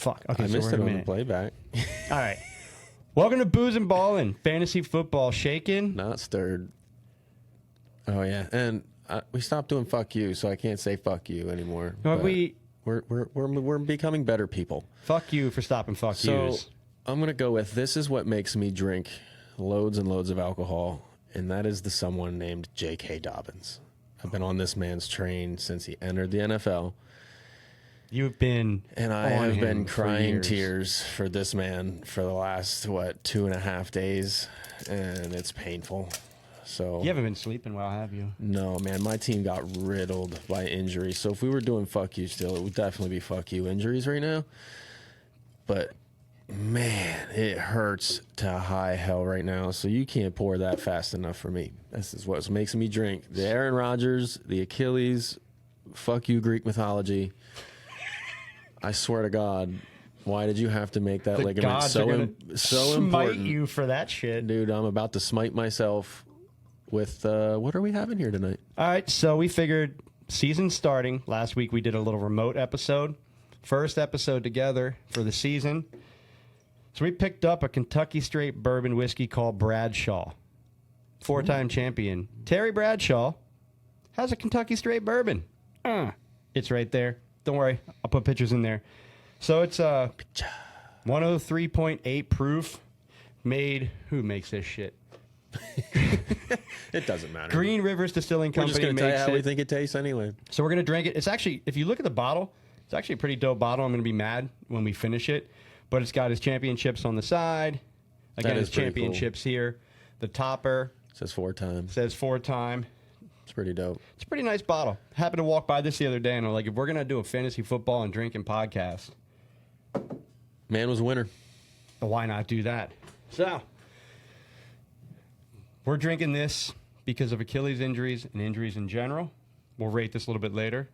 Fuck. Okay, I so missed we're it in a on the minute. playback. All right. Welcome to Booze and Ballin', fantasy football shaken. Not stirred. Oh yeah, and we stopped doing fuck you, so I can't say fuck you anymore. Well, But we're becoming better people. fuck you for stopping fuck So yous. I'm gonna go with this is what makes me drink loads and loads of alcohol, and that is the someone named J.K. Dobbins. I've been on this man's train since he entered the NFL. You've been And I on have him been for crying years. tears for this man for the last, 2.5 days, and it's painful. So You haven't been sleeping well, have you? no, man, my team got riddled by injuries. So if we were doing fuck you still, it would definitely be fuck you injuries right now. But man, it hurts to high hell right now. So you can't pour that fast enough for me. This is what makes me drink. The Aaron Rodgers, the Achilles, fuck you Greek mythology. I swear to God, why did you have to make that The ligament gods are gonna so smite important? you for that shit. Dude, I'm about to smite myself with, what are we having here tonight? All right, so we figured season starting. Last week we did a little remote episode. First episode together for the season. So we picked up a Kentucky Straight Bourbon whiskey called Bradshaw. Four-time champion. Terry Bradshaw has a Kentucky Straight Bourbon. It's right there. Don't worry. I'll put pictures in there. So it's 103.8 proof. Made... Who makes this shit? It doesn't matter. Green Rivers Distilling We're just Company going to tell you makes how we it. think it tastes anyway. So we're going to drink it. It's actually, if you look at the bottle, it's actually a pretty dope bottle. I'm going to be mad when we finish it. But it's got his championships on the side. Again, That his is pretty championships here. The topper It says 4 times. says 4-time. It's pretty dope. It's a pretty nice bottle. Happened to walk by this the other day, and I'm like, if we're going to do a fantasy football and drinking podcast, Man was a winner. why not do that? So, we're drinking this because of Achilles injuries and injuries in general. We'll rate this a little bit later.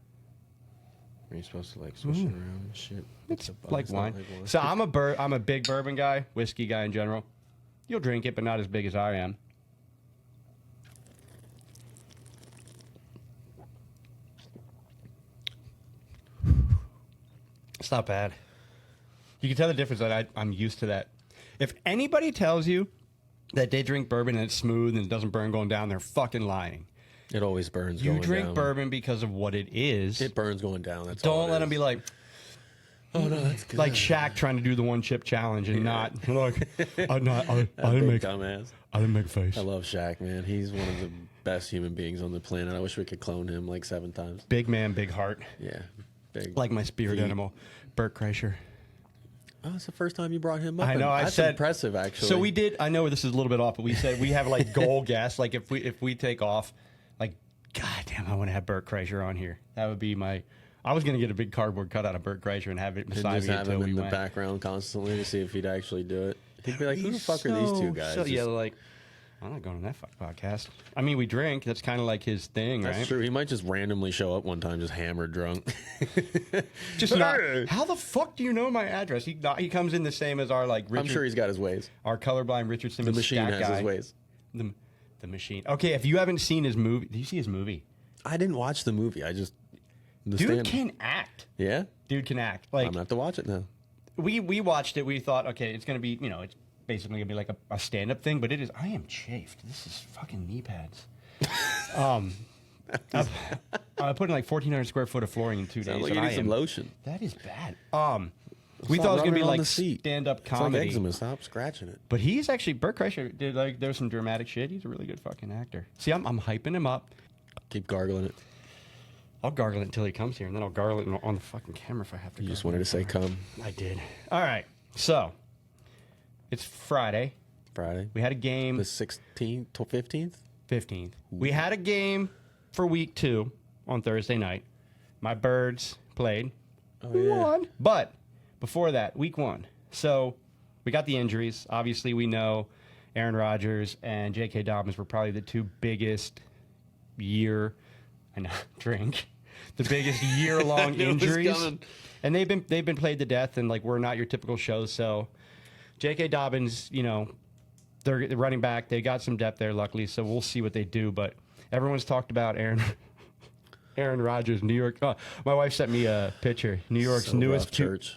Are you supposed to swish it around and shit? It's not like wine. like wine. So I'm a big bourbon guy, whiskey guy in general. You'll drink it, but not as big as I am. It's not bad. You can tell the difference that I'm used to that. If anybody tells you that they drink bourbon and it's smooth and it doesn't burn going down, they're fucking lying. It always burns You going drink down. bourbon because of what it is. It burns going down. That's all Don't it let is. them be like, Oh, no, that's good. like Shaq trying to do the one chip challenge and not like I That didn't big make dumbass. I didn't make a face. I love Shaq, man. He's one of the best human beings on the planet. I wish we could clone him like 7 times. Big man, big heart, Yeah. Big. like my spirit feet. animal, Bert Kreischer. Oh, it's the first time you brought him up. I know. I That's said impressive, actually. So we did. I know this is a little bit off, but we said we have like goal guests. Like if we take off, like God damn, I want to have Bert Kreischer on here. That would be my. I was gonna get a big cardboard cutout of Bert Kreischer and have it And beside just me have until him we in the went. background constantly to see if he'd actually do it. He'd be like, "Who the fuck are these two guys?" So, yeah, Just- like I'm not going on that fuck podcast. I mean, we drink. That's kind of like his thing, That's right? true. He might just randomly show up one time, just hammered drunk. Just not. How the fuck do you know my address? He comes in the same as our like. Richard, I'm sure he's got his ways. our colorblind Richard The Simmons. machine stat has guy. his ways. The machine. Okay, if you haven't seen his movie, did you see his movie? I didn't watch the movie. I just Dude stand- can act. Yeah, Dude can act. I'm Like gonna have to watch it now. we watched it. We thought, okay, it's gonna be, it's basically gonna be like a stand up thing, but it is. I am chafed. This is fucking knee pads. I put in like 1,400 square foot of flooring in 2 days. Sounds like and you I need some am- lotion. That is bad. We Stop thought it was gonna rubbing be it on like the seat. stand up It's like comedy. eczema. Stop scratching it. But he's actually Bert Kreischer did like there's some dramatic shit. He's a really good fucking actor. See, I'm hyping him up. Keep gargling it. I'll gargle it until he comes here, and then I'll gargle it on the fucking camera if I have to. You just gargle wanted to it. say come I did. All right. So it's Friday. Friday. We had a game. The 16th to 15th. 15th. We had a game for week 2 on Thursday night. My Birds played. Oh, yeah. Won. But before that, week 1. So we got the injuries. Obviously, we know Aaron Rodgers and J.K. Dobbins were probably the two biggest the biggest year-long knew it was injuries. coming. And they've been played to death, and like we're not your typical show. So J.K. Dobbins, they're running back. They got some depth there, luckily. So we'll see what they do. But everyone's talked about Aaron Rodgers, New York. Oh, my wife sent me a picture. New York's So newest rough church.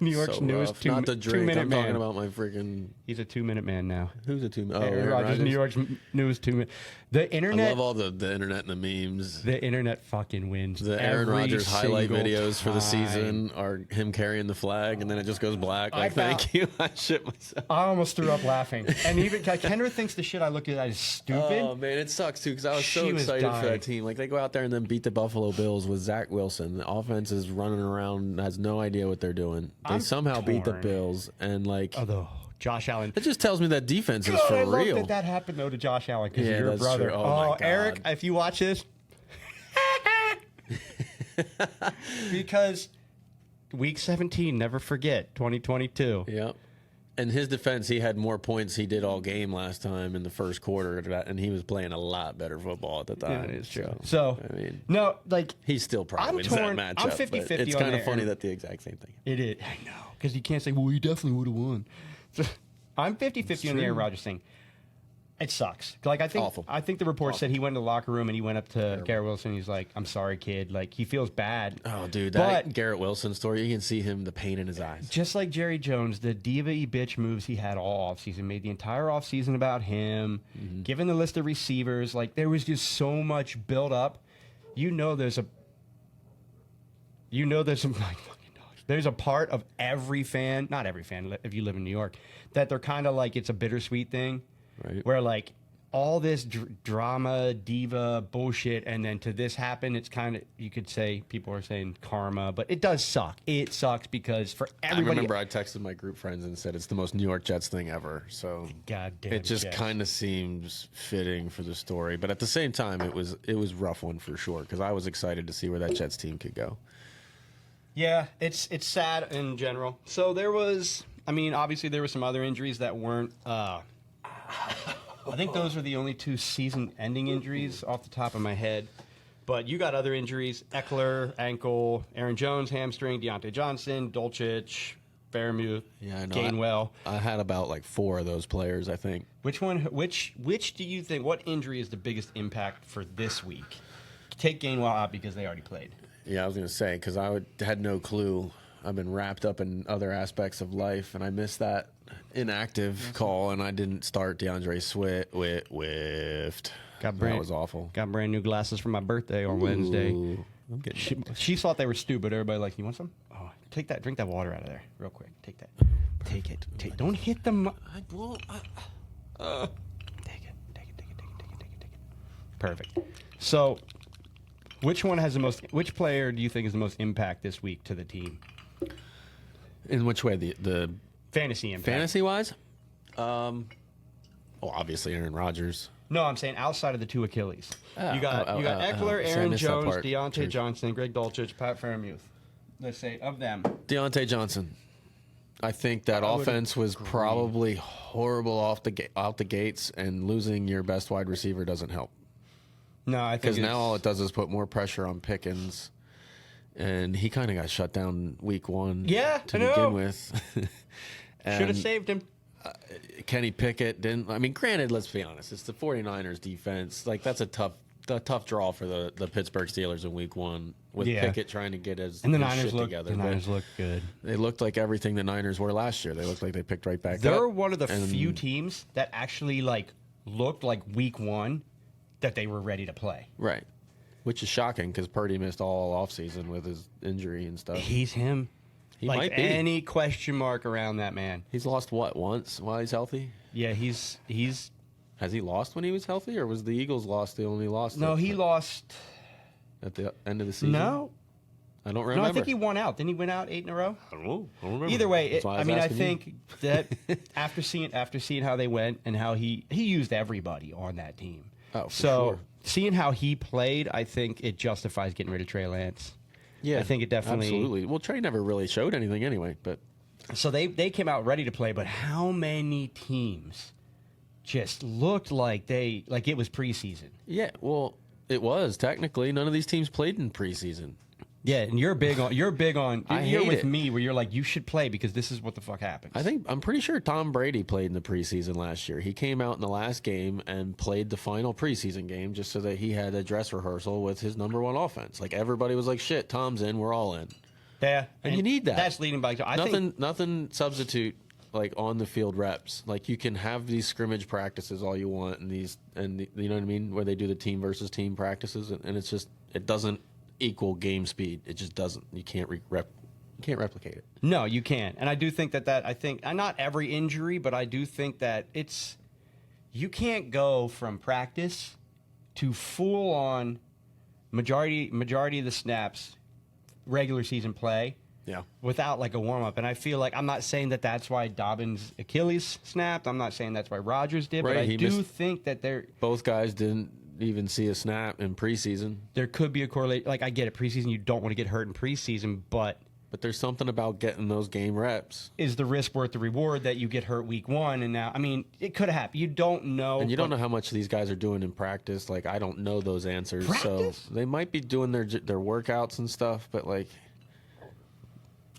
New York's So newest rough. Not the drink. 2-minute I'm man. talking about my freaking. He's a 2-minute man now. Who's a 2 minute? Oh, Aaron Aaron Rodgers, Rodgers. New York's newest 2-minute. The I internet. love all the internet and the memes. The internet fucking wins. The Aaron every Rodgers highlight single videos for the time. season are him carrying the flag, and then it just goes black. I Like, found- thank you. I shit myself. I almost threw up laughing. And even Kendra thinks the shit I look at is stupid. Oh man, it sucks too because I was so She was excited for dying. that team. Like they go out there and then beat the Buffalo Bills with Zach Wilson. The offense is running around, has no idea what they're doing. They I'm somehow beat the torn. Bills, and like Although Josh Allen. it just tells me that defense is God, for I real. love that happened though to Josh Allen because Yeah, of your that's brother. true. Oh, my God. Eric, if you watch this, because week 17, never forget 2022. Yep. In his defense, he had more points he did all game last time in the first quarter, and he was playing a lot better football at the time. Yeah, it is true. So, So I mean, no, like he still probably I'm wins torn. that I'm matchup. 50-50 but it's on kind of that, funny and- that the exact same thing. it is. I know because you can't say, well, you definitely would have won. So, I'm 50-50 on the Aaron Rodgers thing. It sucks. Like Awful. I think the report said he went to the locker room and he went up to Garrett Wilson. He's like, "I'm sorry, kid." Like he feels bad. Oh, dude, that But- Garrett Wilson story, you can see him, the pain in his eyes. Just like Jerry Jones, the diva-y bitch moves he had all offseason made the entire offseason about him. Given the list of receivers, like there was just so much build up. There's some like fucking dogs. There's a part of every fan, not every fan, if you live in New York, that they're kind of like it's a bittersweet thing. Right. Where like all this drama, diva bullshit, and then to this happen, it's kind of, you could say, people are saying karma, but it does suck. It sucks because for I everybody. remember I texted my group friends and said it's the most New York Jets thing ever. So Goddamn it just Jets. kind of seems fitting for the story, but at the same time, it was a rough one for sure because I was excited to see where that Jets team could go. Yeah, it's sad in general. So there was, obviously there were some other injuries that weren't. I think those are the only two season-ending injuries off the top of my head. But you got other injuries: Eckler, ankle; Aaron Jones, hamstring; Deontay Johnson, Dulcich, Fairmouth, Yeah, I know. Gainwell. I had about like 4 of those players, I think. Which one? Which do you think? What injury is the biggest impact for this week? Take Gainwell out because they already played. Yeah, I was going to say because had no clue. I've been wrapped up in other aspects of life, and I missed that inactive call, and I didn't start DeAndre Swift. That was awful. Got brand new glasses for my birthday on Wednesday. Ooh, I'm getting She thought they were stupid. Everybody like, you want some? Oh, take that. Drink that water out of there, real quick. Take that. Take it. Don't hit them. I won't. Take it. Perfect. So, which player do you think is the most impact this week to the team? In which way? The Fantasy impact. fantasy wise? Well, obviously Aaron Rodgers. No, I'm saying outside of the two Achilles. You got Eckler, See, I Aaron missed that Jones, part. Deontay True. Johnson, Greg Dulcich, Pat Fairmouth. Let's say of them. Deontay Johnson. I think that I would offense was agree. probably horrible out the gates, and losing your best wide receiver doesn't help. No, I think Because now all it does is put more pressure on Pickens, and he kind of got shut down week 1 Yeah, to I know. begin with. should have And saved him. Kenny Pickett didn't. I mean, granted, let's be honest, it's the 49ers defense. Like, that's a tough draw for the Pittsburgh Steelers in week 1 with Yeah. Pickett trying to get his, And the his Niners shit look. together. The But Niners look good. they looked like everything the Niners were last year. They looked like they picked right back up. They're one of the And- few teams that actually looked like week 1 that they were ready to play. Right. Which is shocking because Purdy missed all offseason with his injury and stuff. He's him. He like might be. any question mark around that man. He's lost what, once while he's healthy? Yeah, he's Has he lost when he was healthy, or was the Eagles lost the only loss? no, he lost. at the end of the season. No, I don't remember. no, I think he won out. Didn't he win out 8 in a row? I don't know. I don't remember. Either way, That's why I was mean, I asking you. think that after seeing how they went and how he used everybody on that team. Oh, for so sure. seeing how he played, I think it justifies getting rid of Trey Lance. Yeah, I think it definitely. absolutely. Well, Trey never really showed anything anyway, but So they came out ready to play, but how many teams just looked like it was preseason? yeah, well, it was technically none of these teams played in preseason. Yeah, and you're big on I you're hate with it. me where you're like you should play because this is what the fuck happens. I'm pretty sure Tom Brady played in the preseason last year. He came out in the last game and played the final preseason game just so that he had a dress rehearsal with his number 1 offense. Like everybody was like, "Shit, Tom's in, we're all in." Yeah, and you need that. That's leading by. Nothing substitute like on the field reps. Like you can have these scrimmage practices all you want, and you know what I mean, where they do the team versus team practices, and it's just it doesn't equal game speed. It just doesn't. You can't replicate it. No, you can't. And I do think that I think not every injury, but I do think that you can't go from practice to full on majority of the snaps regular season play. Yeah. Without like a warm up, and I feel like I'm not saying that that's why Dobbins' Achilles snapped. I'm not saying that's why Rodgers did, right, but I do think that both guys didn't even see a snap in preseason. There could be a correlation. Like I get it, preseason you don't want to get hurt in preseason, but there's something about getting those game reps. Is the risk worth the reward that you get hurt week one? And now, I mean, it could have happened. You don't know, and you don't know how much these guys are doing in practice. Like I don't know those answers, practice? So they might be doing their workouts and stuff, but like.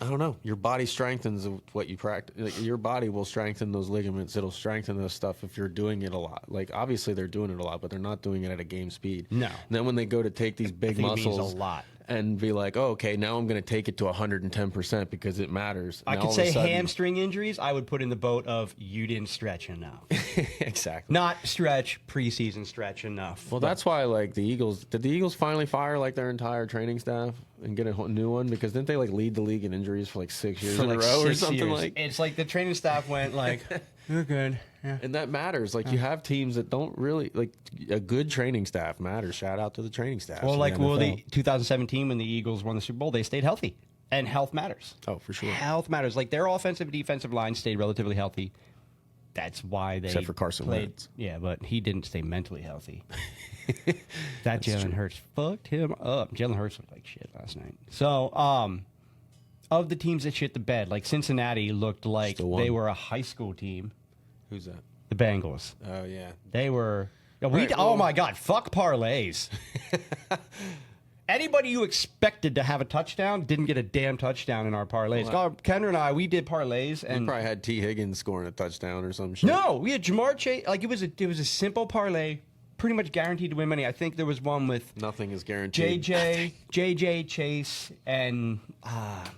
I don't know. Your body strengthens what you practice. Like, your body will strengthen those ligaments. It'll strengthen those stuff if you're doing it a lot. Like obviously they're doing it a lot, but they're not doing it at a game speed. No. And then when they go to take these big muscles, it means a lot. And be like, oh, okay, now I'm going to take it to 110% because it matters. I could say hamstring injuries. I would put in the boat of you didn't stretch enough. Exactly. Not stretch preseason stretch enough. Well, that's why like the Eagles. Did the Eagles finally fire like their entire training staff and get a new one? Because didn't they like lead the league in injuries for like 6 years in a row or something like? It's like the training staff went like, we're good. Yeah. And that matters. Like you have teams that don't really like a good training staff matters. Shout out to the training staff. Well, like the 2017 when the Eagles won the Super Bowl, they stayed healthy, and health matters. Oh, for sure. Health matters. Like their offensive and defensive line stayed relatively healthy. That's why they except for Carson Wentz. Yeah, but he didn't stay mentally healthy. That Jalen Hurts fucked him up. Jalen Hurts looked like shit last night. So, of the teams that shit the bed, like Cincinnati looked like they were a high school team. Who's that? The Bengals. Oh yeah, they were. Oh my God! Fuck parlays. Anybody who expected to have a touchdown didn't get a damn touchdown in our parlays. Well, Kendra and I, we did parlays, and you probably had T. Higgins scoring a touchdown or some shit. No, we had Jamar Chase. Like it was a simple parlay, pretty much guaranteed to win money. I think there was one with nothing is guaranteed. JJ Chase, and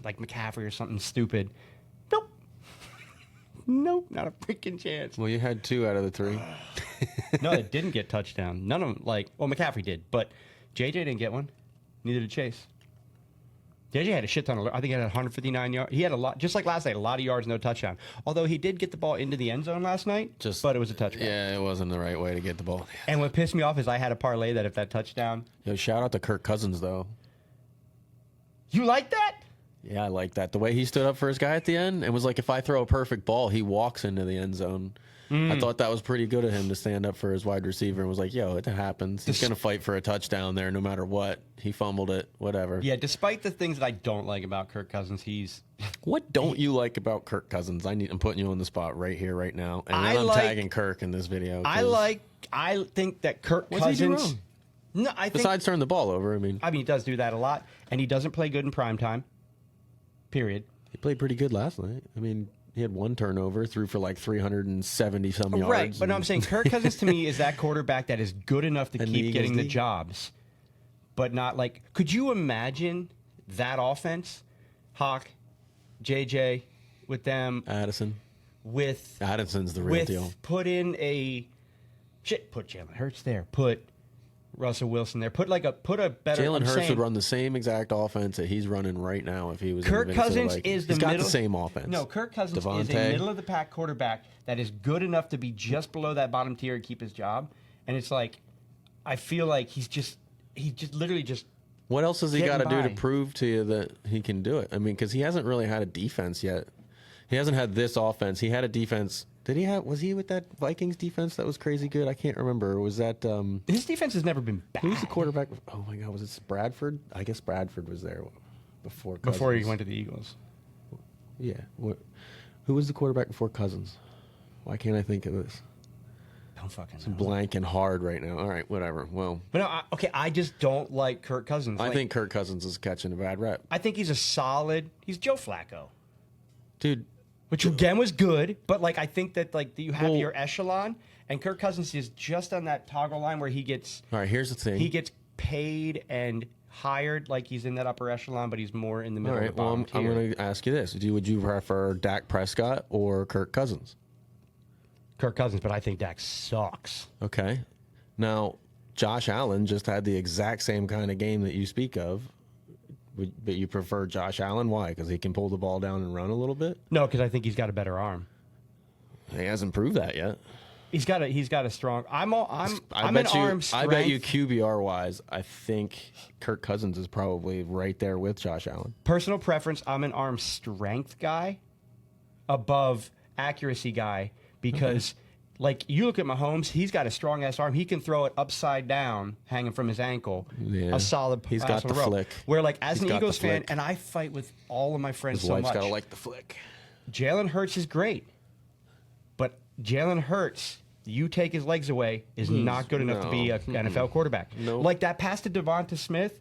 like McCaffrey or something stupid. Nope, not a freaking chance. Well, you had 2 out of the 3. No, they didn't get touchdown. None of them, McCaffrey did, but JJ didn't get one. Neither did Chase. JJ had a shit ton of, I think he had 159 yards. He had a lot, just like last night, a lot of yards, no touchdown. Although he did get the ball into the end zone last night, but it was a touchdown. Yeah, it wasn't the right way to get the ball. And what pissed me off is I had a parlay that if that touchdown. Yo, shout out to Kirk Cousins, though. You like that? Yeah, I like that. The way he stood up for his guy at the end, it was like if I throw a perfect ball, he walks into the end zone. I thought that was pretty good of him to stand up for his wide receiver and was like, yo, it happens. He's going to fight for a touchdown there no matter what. He fumbled it, whatever. Yeah, despite the things that I don't like about Kirk Cousins, What don't you like about Kirk Cousins? I'm putting you on the spot right here, right now. And then I'm tagging Kirk in this video. I think that Kirk Cousins... What's he do wrong? No, besides turn the ball over, I mean, he does do that a lot, and he doesn't play good in primetime. Period. He played pretty good last night. I mean, he had 1 turnover, threw for like 370-some yards. Right, but no, I'm saying Kirk Cousins to me is that quarterback that is good enough to keep getting the jobs, but not like... Could you imagine that offense? Hawk, JJ, with them... Addison's the real deal. Put in a... Put Jalen Hurts there. Put... Russell Wilson there. Put a better... Jalen Hurts would run the same exact offense that he's running right now if he was Kirk Cousins is the He's got the same offense. No, Kirk Cousins is a middle-of-the-pack quarterback that is good enough to be just below that bottom tier and keep his job. And it's like, I feel like he's literally just... What else has he got to do to prove to you that he can do it? I mean, because he hasn't really had a defense yet. He hasn't had this offense. He had a defense... Was he with that Vikings defense that was crazy good? I can't remember. Was that... His defense has never been bad. Who's the quarterback? Oh, my God. Was it Bradford? I guess Bradford was there before Cousins. Before he went to the Eagles. Yeah. Who was the quarterback before Cousins? Why can't I think of this? Don't fucking know. It's blank and hard right now. All right, whatever. Well... But no, I just don't like Kirk Cousins. I think Kirk Cousins is catching a bad rep. I think he's he's Joe Flacco. Dude... Which again was good, but I think that you have your echelon, and Kirk Cousins is just on that toggle line where he gets. All right, here's the thing. He gets paid and hired like he's in that upper echelon, but he's more in the middle All of right. the Well, bottom I'm tier. going to ask you this: would you prefer Dak Prescott or Kirk Cousins? Kirk Cousins, but I think Dak sucks. Okay. Now, Josh Allen just had the exact same kind of game that you speak of, but you prefer Josh Allen. Why? Because he can pull the ball down and run a little bit. No, because I think he's got a better arm. He hasn't proved that yet. He's got a strong. I'm I an bet you. arm strength. I bet you QBR wise, I think Kirk Cousins is probably right there with Josh Allen. Personal preference. I'm an arm strength guy, above accuracy guy because, like you look at Mahomes, he's got a strong ass arm. He can throw it upside down, hanging from his ankle. Yeah. A solid. He's pass got on the row. flick. Where like as He's an got the Eagles fan, flick. and I fight with all of my friends His so wife's much. got to like the flick. Jalen Hurts is great, but Jalen Hurts, you take his legs away, is not good enough to be an NFL quarterback. Nope. Like that pass to Devonta Smith,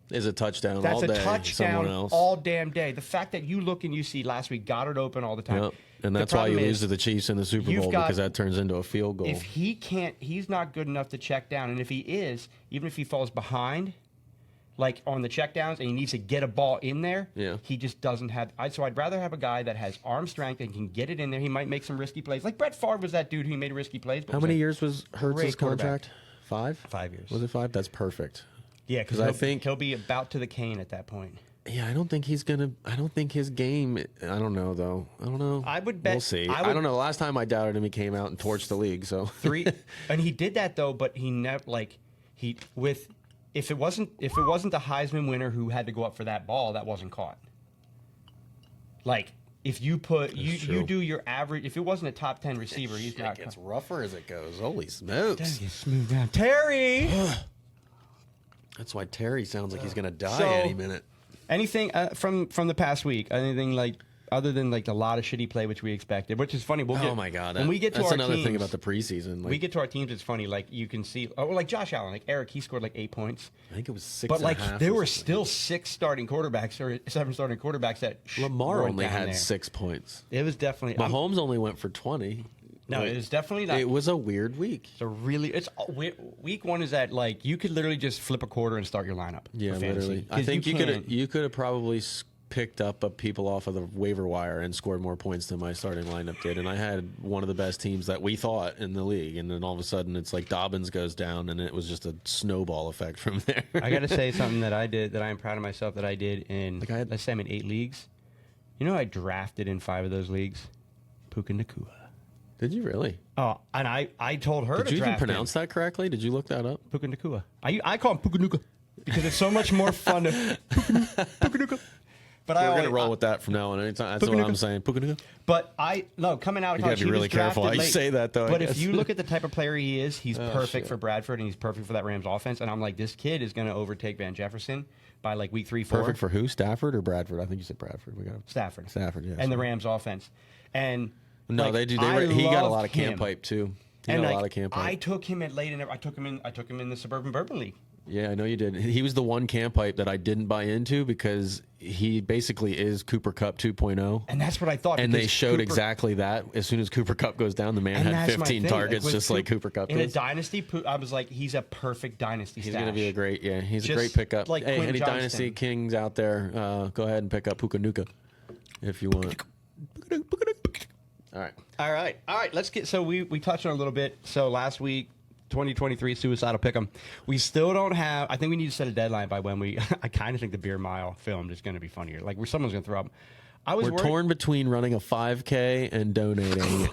Is a touchdown that's all a day. Someone touchdown else. all damn day. The fact that you look and you see last week got it open all the time. Yep. And The that's why you problem lose is, to the Chiefs in the Super you've Bowl got- because that turns into a field goal. if he can't, he's not good enough to check down. And if he is, even if he falls behind, like on the checkdowns, and he needs to get a ball in there, Yeah. he just doesn't have. So I'd rather have a guy that has arm strength and can get it in there. He might make some risky plays. Like Brett Favre was that dude who made risky plays. But How was many a years was Hurts' great quarterback. contract? 5? 5 years. Was it 5? That's perfect. Yeah, because I think- he'll be about to the cane at that point. Yeah, I don't think he's gonna. I don't think his game. I don't know though. I don't know. I would bet- We'll see. I I would- don't know. Last time I doubted him, he came out and torched the league. So 3, and he did that though, but he never if it wasn't the Heisman winner who had to go up for that ball, that wasn't caught. Like if you put you true. do your average, if it wasn't a top 10 receiver, he's not. it gets rougher as it goes. Holy smokes! Smooth down, Terry. That's why Terry sounds like he's gonna die So- any minute. Anything from the past week? Anything like other than like a lot of shitty play, which we expected, which is funny. We'll get, Oh my god! when we get to that's our another teams, thing about the preseason. Like, we get to our teams. It's funny. Like you can see, like Josh Allen, like Eric, he scored like 8 points. I think it was 6. But like and a half there or were something. still 6 starting quarterbacks or 7 starting quarterbacks that Lamar were only down had there. 6 points. It was definitely Mahomes only went for 20. No, Like, it was definitely not. It was a weird week. It's a really. It's week 1 is that like you could literally just flip a quarter and start your lineup. Yeah, for fantasy. literally. I 'Cause think can't- you could have probably picked up people off of the waiver wire and scored more points than my starting lineup did. And I had one of the best teams that we thought in the league. And then all of a sudden, it's like Dobbins goes down, and it was just a snowball effect from there. I got to say something that I did that I am proud of myself that I did in. Like I had- let's say I'm in 8 leagues. You know, I drafted in 5 of those leagues. Puka Nakua. Did you really? Oh, and I told her Did to you even draft him. pronounce that correctly? Did you look that up? Puka Nakua. I call him Puka Nuka because it's so much more fun to Puka Nuka. But We're gonna roll with that from now on. Anytime. That's what I'm saying. Puka-nuka. But coming out of You college, gotta be he was really careful how drafted you late. say that, though, I But if guess. you look at the type of player he is, he's perfect shit. for Bradford, and he's perfect for that Rams offense. And I'm like, this kid is going to overtake Van Jefferson by like week 3, 4. Perfect for who? Stafford or Bradford? I think you said Bradford. We got Stafford. Stafford, yeah. And the Rams offense. And No, like, they do. I He got a love lot of camp him. pipe too. He And got like, a lot of camp pipe. I took him at late, and I took him in the Suburban Bourbon League. Yeah, I know you did. He was the one camp pipe that I didn't buy into because he basically is Cooper Cup 2.0. And that's what I thought. And they because showed Cooper- exactly that. As soon as Cooper Cup goes down, the man And had that's my 15 thing. targets, with just like Cooper Cup in a does. dynasty. I was like, he's a perfect dynasty. He's stash. going to be a great, he's a Just great pickup. like Hey, Quinn any Johnston. Dynasty Kings out there, go ahead and pick up Puka-Nuka if you want. All right. All right. Let's get. So we touched on it a little bit. So last week, 2023 Suicidal Pickem. We still don't have. I think we need to set a deadline by when we. I kind of think the Beer Mile filmed is going to be funnier. Like where someone's going to throw up. We're torn between running a 5K and donating.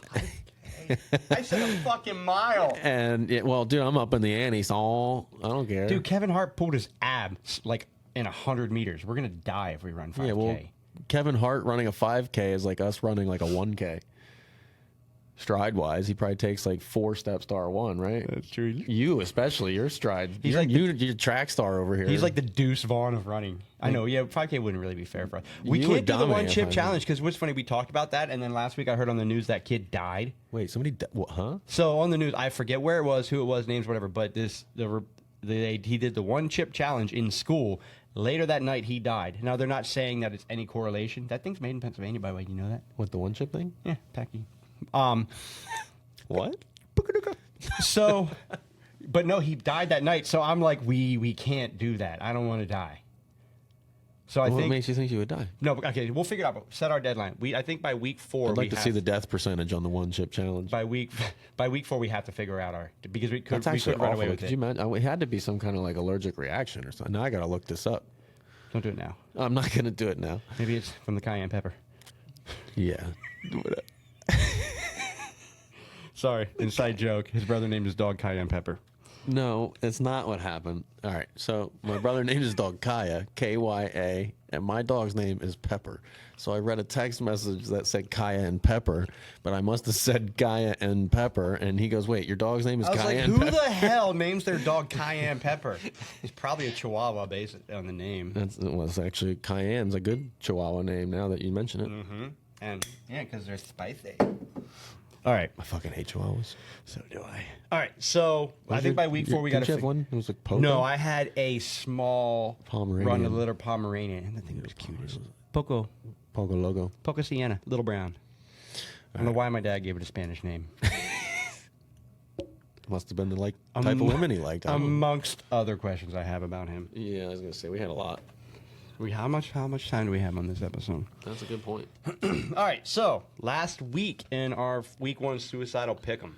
I said a fucking mile. And well, dude, I'm up in the ante, so I don't care. Dude, Kevin Hart pulled his abs like in 100 meters. We're gonna die if we run 5K. yeah, well, Kevin Hart running a 5K is like us running like a 1K. Stride wise, he probably takes like 4 steps to R1, right? That's true. You especially, your stride. He's you're, like you're a track star over here. He's like the Deuce Vaughn of running. I know. Yeah, 5K wouldn't really be fair for us. We You can't would do the dominate one a chip 5K. challenge because what's funny, we talked about that, and then last week I heard on the news that kid died. Wait, somebody? What? Huh? So on the news, I forget where it was, who it was, names, whatever. But he did the one chip challenge in school. Later that night, he died. Now they're not saying that it's any correlation. That thing's made in Pennsylvania, by the way. Do you know that? What, the one chip thing? Yeah, tacky. What? So But no, he died that night. So I'm like, we can't do that. I don't want to die. So I What think makes you think you would die? no. Okay, we'll figure it out. But set our deadline. I think by week 4. I'd like to see the death percentage on the one chip challenge. by week 4 we have to figure out because we could That's actually run awful. away with Could it. you imagine? It had to be some kind of like allergic reaction or something. Now I got to look this up. Don't do it now. I'm not going to do it now. Maybe it's from the cayenne pepper. Yeah. Sorry, inside joke. His brother named his dog Cayenne Pepper. No, it's not what happened. All right. So my brother named his dog Kaya, Kya, and my dog's name is Pepper. So I read a text message that said Kaya and Pepper, but I must have said Kaya and Pepper. And he goes, "Wait, your dog's name is I was Kaya like, and who Pepper?" the hell names their dog Cayenne Pepper? It's probably a Chihuahua based on the name. It's actually Cayenne's a good Chihuahua name now that you mention it. Mm-hmm. And yeah, because they're spicy. All right. I fucking hate Chihuahuas. So do I. All right. So I think by week 4 we got Did to you have one? It was like Pogo? No, I had a small Pomeranian. run of little Pomeranian. And I think it was cute. Poco Logo. Sienna, little brown. I don't know why my dad gave it a Spanish name. Must have been the type of women he liked. I don't know. Amongst other questions I have about him. Yeah, I was gonna say we had a lot. How much time do we have on this episode? That's a good point. All right, so last week in our week 1 Suicidal Pickem.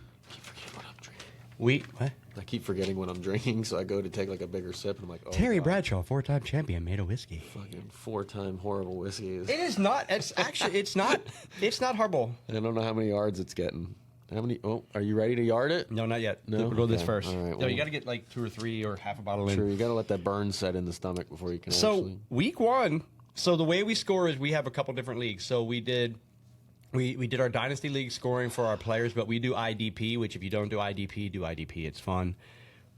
I keep forgetting what I'm drinking, so I go to take like a bigger sip, and I'm like, oh, Terry God. Bradshaw, 4-time champion, made a whiskey. Fucking 4-time horrible whiskey. It is not. It's actually. It's not. It's not horrible. I don't know how many yards it's getting. How many? Oh, are you ready to yard it? No, not yet. No? We'll go this Okay. first. All right, No, well- you got to get like 2 or 3 or half a bottle in. Sure, you got to let that burn set in the stomach before you can So actually. week 1. So the way we score is we have a couple different leagues. So we did our Dynasty League scoring for our players, but we do IDP, which if you don't do IDP, do IDP. It's fun.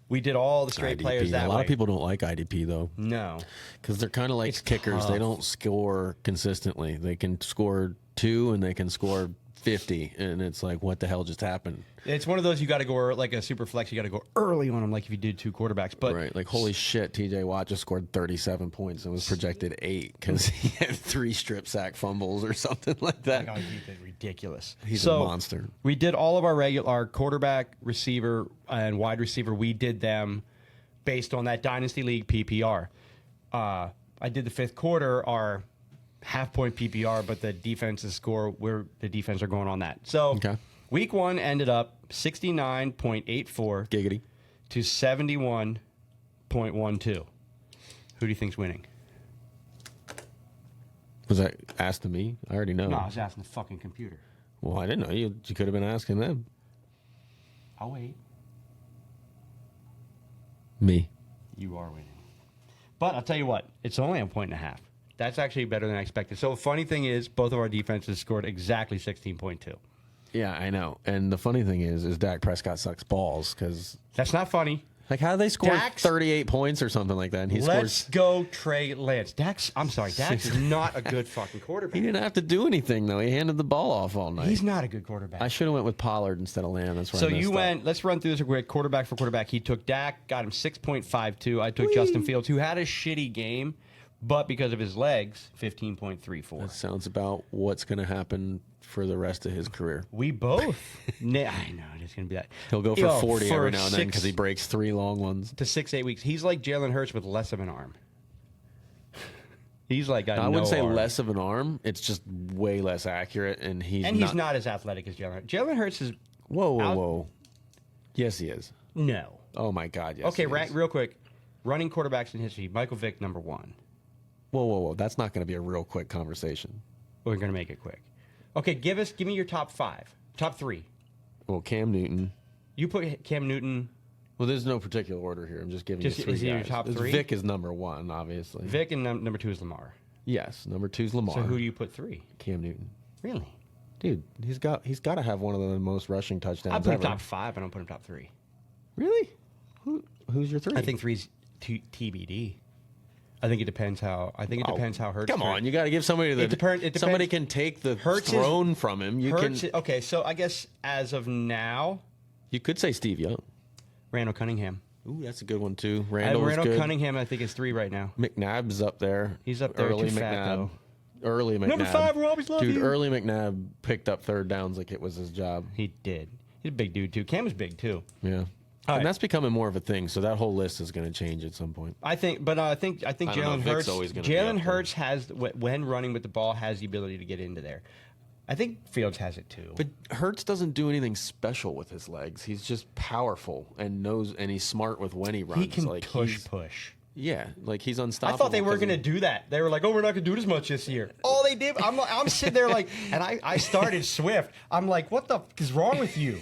We did all the straight IDP. players that A lot way. of people don't like IDP though, No. because they're kind of like It's kickers. tough. They don't score consistently. They can score 2 and they can score 50, and it's like, what the hell just happened? It's one of those you got to go like a super flex. You got to go early on them, like if you did 2 quarterbacks. But Right, like holy shit, TJ Watt just scored 37 points and was projected 8 because he had 3 strip sack fumbles or something like that. oh, he did ridiculous. He's So, a monster. We did all of our quarterback, receiver, and wide receiver. We did them based on that Dynasty League PPR. I did the 5th quarter, our half-point PPR, but the defense's score, where the defense are going on that. So Okay. week 1 ended up 69.84 Giggity. to 71.12. Who do you think's winning? Was that asked to me? I already know. No, I was asking the fucking computer. Well, I didn't know. You could have been asking them. I'll wait. Me. You are winning. But I'll tell you what, it's only a 1.5. That's actually better than I expected. So the funny thing is, both of our defenses scored exactly 16.2. Yeah, I know. And the funny thing is Dak Prescott sucks balls because, That's not funny. like, how do they score Dak's- 38 points or something like that? And he Let's scores. go Trey Lance. Dax is not a good fucking He quarterback. didn't have to do anything though. He handed the ball off all night. He's not a good quarterback. I should have went with Pollard instead of Lamb. That's where So I messed you up. went, let's run through this real quick, quarterback for quarterback. He took Dak, got him 6.52. I took Justin Fields, who had a shitty game, but because of his legs, 15.34. That sounds about what's going to happen for the rest of his career. We both. I know, it's going to be that. He'll go for Yo, 40 for every now and then 6 because he breaks 3 long ones. to 6-8 weeks. He's like Jalen Hurts with less of an arm. He's like got I no wouldn't say arm. less of an arm. It's just way less accurate, and he's not as athletic as Jalen Hurts. Jalen Hurts is Whoa. Yes, he is. no. Oh my God, yes. Okay, he is. real quick. Running quarterbacks in history. Michael Vick, number 1. Whoa. That's not going to be a real quick conversation. We're going to make it quick. Okay, give me your top 5. Top 3. Well, Cam Newton. You put Cam Newton, Well, there's no particular order here. I'm just giving Just- you 3 is he your guys. top It's 3? Vic is number 1, obviously. Vick, and number 2 is Lamar. Yes, number 2 is Lamar. So who do you put 3? Cam Newton. Really? Dude, he's got to have one of the most rushing touchdowns I put him ever. top 5. I don't put him top 3. Really? Who's your 3? I think 3's TBD. I think it depends how. Depends how Hurts. Come on, you got to give somebody It depends. somebody can take the Hurts is- throne from him. You Hurts. can. Okay, so I guess as of now, You could say Steve Young. Randall Cunningham. Ooh, that's a good one too. Randall Randall's good. Cunningham, I think, is 3 right now. McNabb's up there. He's up there, Early too fat, McNabb. though. Early McNabb. Number 5, we always love Dude, you. early McNabb picked up 3rd downs like it was his job. He did. He's a big dude too. Cam is big too. Yeah. And that's becoming more of a thing. So that whole list is going to change at some point. I think Jalen Hurts. Jalen Hurts has, when running with the ball, has the ability to get into there. I think Fields has it too. But Hurts doesn't do anything special with his legs. He's just powerful and he's smart with when he runs. He can push. Yeah, like he's unstoppable. I thought they were going to do that. They were like, "Oh, we're not going to do it as much this year." All they did, I'm sitting there like, and I started Swift. I'm like, "What the f is wrong with you?"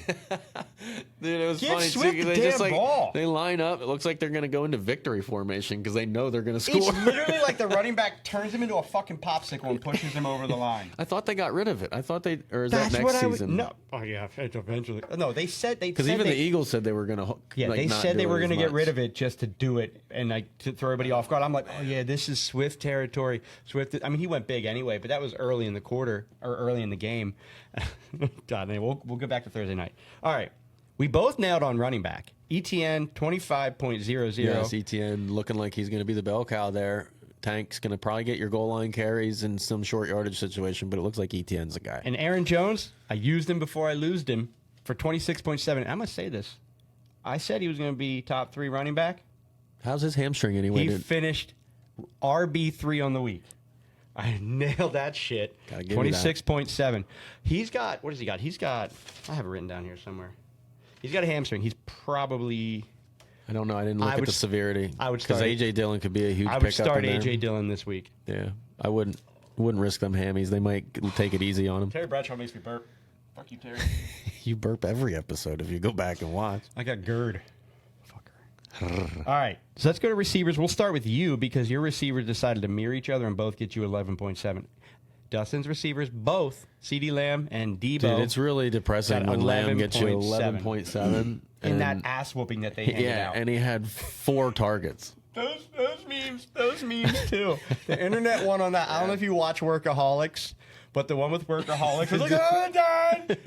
Dude, it was Give funny Swift too. the They damn just ball. They line up. It looks like they're going to go into victory formation because they know they're going to score. It's literally like the running back turns him into a fucking popsicle and pushes him over the line. I thought they got rid of it. I thought or is That's that next what season? No. Oh yeah, eventually. No, they said because even the Eagles said they were going to. Yeah, they said they were going to get rid of it just to do it and like to throw everybody off guard. I'm like, oh yeah, this is Swift territory. Swift. I mean, he went big anyway, but that was early in the quarter or early in the game. God, we'll go back to Thursday night. All right, we both nailed on running back. ETN 25.00. Yes, ETN looking like he's going to be the bell cow there. Tank's going to probably get your goal line carries in some short yardage situation, but it looks like ETN's the guy. And Aaron Jones, I used him before I lost him for 26.7. I'm going to say this. I said he was going to be top 3 running back. How's his hamstring anyway? He finished RB3 on the week. I nailed that shit. 26.7. He's got, what has he got? I have it written down here somewhere. He's got a hamstring. He's probably... I don't know. I didn't look at the severity. I would start... Because A.J. Dillon could be a huge pickup. I would start A.J. Dillon this week. Yeah. I wouldn't risk them hammies. They might take it easy on him. Terry Bradshaw makes me burp. Fuck you, Terry. You burp every episode if you go back and watch. I got GERD. Fucker. All right. So let's go to receivers. We'll start with you because your receivers decided to mirror each other and both get you 11.7. Dustin's receivers, both CeeDee Lamb and Debo. Dude, it's really depressing when Lamb gets you 11.7. In that ass whooping that they handed out. Yeah, and he had 4 targets. Those memes too. The internet one on that. I don't know if you watch Workaholics, but the one with Workaholics was like, oh, done.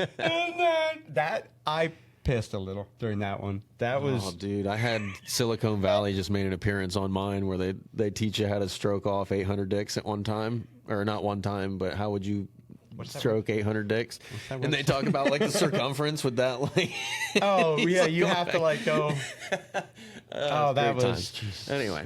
That I pissed a little during that one. That was, oh, dude. I had Silicon Valley just made an appearance on mine where they teach you how to stroke off 800 dicks at one time, or not one time, but how would you stroke 800 dicks? And they talk about like the circumference with that, like. Oh yeah, you have to like go. Oh, that was. Anyway.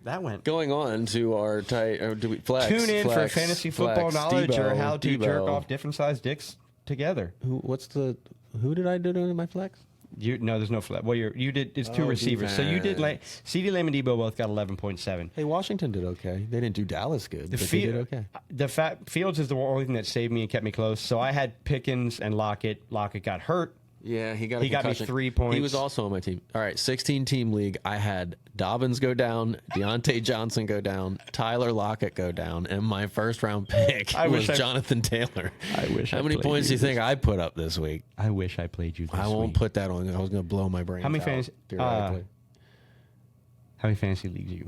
That went. Going on to our flex. Tune in for fantasy football knowledge or how to jerk off different sized dicks together. Who did I do in my flex? No, there's no flex. Well, you did. It's 2 receivers. Defense. So you did. CeeDee Lamb and Debo both got 11.7. Hey, Washington did okay. They didn't do Dallas good, but they did okay. Fields is the only thing that saved me and kept me close. So I had Pickens and Lockett. Lockett got hurt. Yeah, he got me 3 points. He was also on my team. All right, 16-team league. I had Dobbins go down, Deontay Johnson go down, Tyler Lockett go down, and my first-round pick was Jonathan Taylor. How many points do you think I put up this week? I wish I played you this week. I won't put that on. I was going to blow my brain out. How many fantasy leagues are you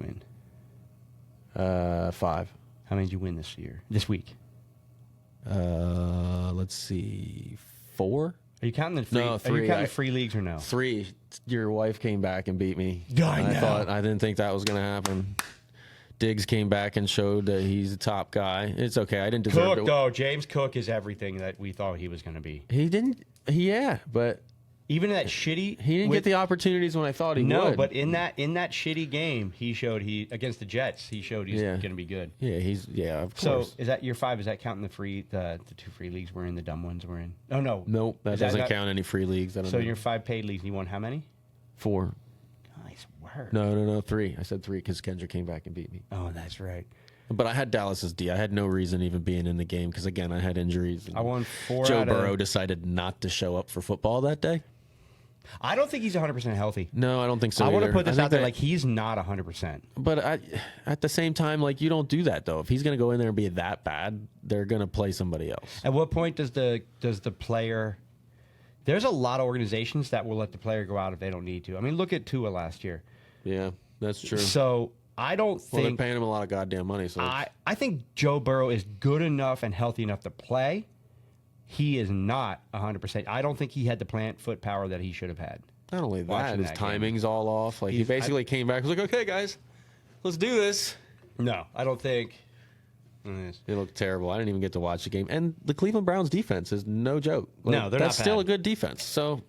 in? 5. How many did you win this week? Let's see, 4? Are you counting the free? No, 3. Are you counting free leagues or no? 3. Your wife came back and beat me. I didn't think that was going to happen. Diggs came back and showed that he's the top guy. It's okay. I didn't deserve it. Though James Cook is everything that we thought he was going to be. He didn't. Yeah, but even in that shitty, he didn't get the opportunities when I thought he would. No, but in that shitty game, he showed against the Jets. He showed he's going to be good. Yeah, of course. So is that your 5? Is that counting the 2 free leagues we're in, the dumb ones we're in? Oh no, nope. That doesn't count any free leagues. So your 5 paid leagues, you won how many? 4. Nice work. No, 3. I said 3 because Kendrick came back and beat me. Oh, that's right. But I had Dallas's D. I had no reason even being in the game because again I had injuries. I won 4. Joe Burrow decided not to show up for football that day. I don't think he's 100% healthy. No, I don't think so. I want to put this out there like he's not 100%. But at the same time, like you don't do that though. If he's going to go in there and be that bad, they're going to play somebody else. At what point does the player? There's a lot of organizations that will let the player go out if they don't need to. I mean, look at Tua last year. Yeah, that's true. So I don't think they're paying him a lot of goddamn money. So I think Joe Burrow is good enough and healthy enough to play. He is not 100%. I don't think he had the plant foot power that he should have had. Not only that, his timing's all off. Like he basically came back and was like, "Okay, guys, let's do this." No, I don't think. It It looked terrible. I didn't even get to watch the game. And the Cleveland Browns defense is no joke. No, they're that's not still bad. a good defense. So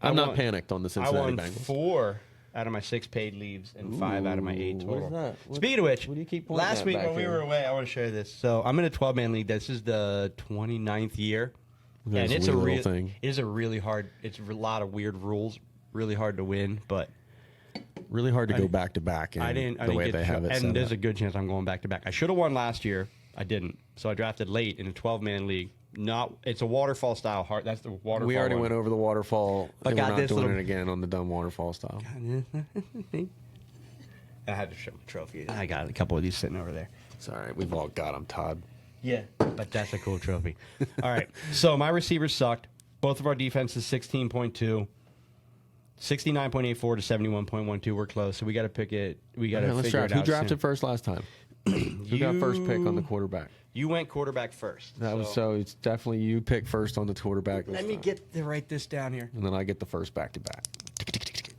I'm not panicked on the I Cincinnati won Bengals. 4 out of my 6 paid leaves and 5 out of my 8 What is total. that? Speaking of which, what do you keep pointing last at week back when we here? were away, I want to share this. So I'm in a 12-man league. This is the 29th year. That's and it's a a weird real little thing. It is a really hard. It's a lot of weird rules. Really hard to win, but Really hard to go back to back. I didn't the way get they have it. And set there's up. a good chance I'm going back to back. I should have won last year. I didn't. So I drafted late in a 12-man league. It's a waterfall style heart. That's the waterfall. We already one. went over the waterfall. But And we're got not this doing little- it again on the dumb waterfall style. I had to show my trophy. I got a couple of these sitting over there. It's all right. We've all got them, Todd. Yeah, but that's a cool trophy. All right. So my receivers sucked. Both of our defenses 16.2. 69.84 to 71.12. We're close. So we got to pick it. We got to Let's figure draft. it Who out. drafted soon. first last time? Who got first pick on the quarterback? You went quarterback first. That was so. It's definitely you pick first on the quarterback. This Let me time. get to write this down here. and then I get the first back to back.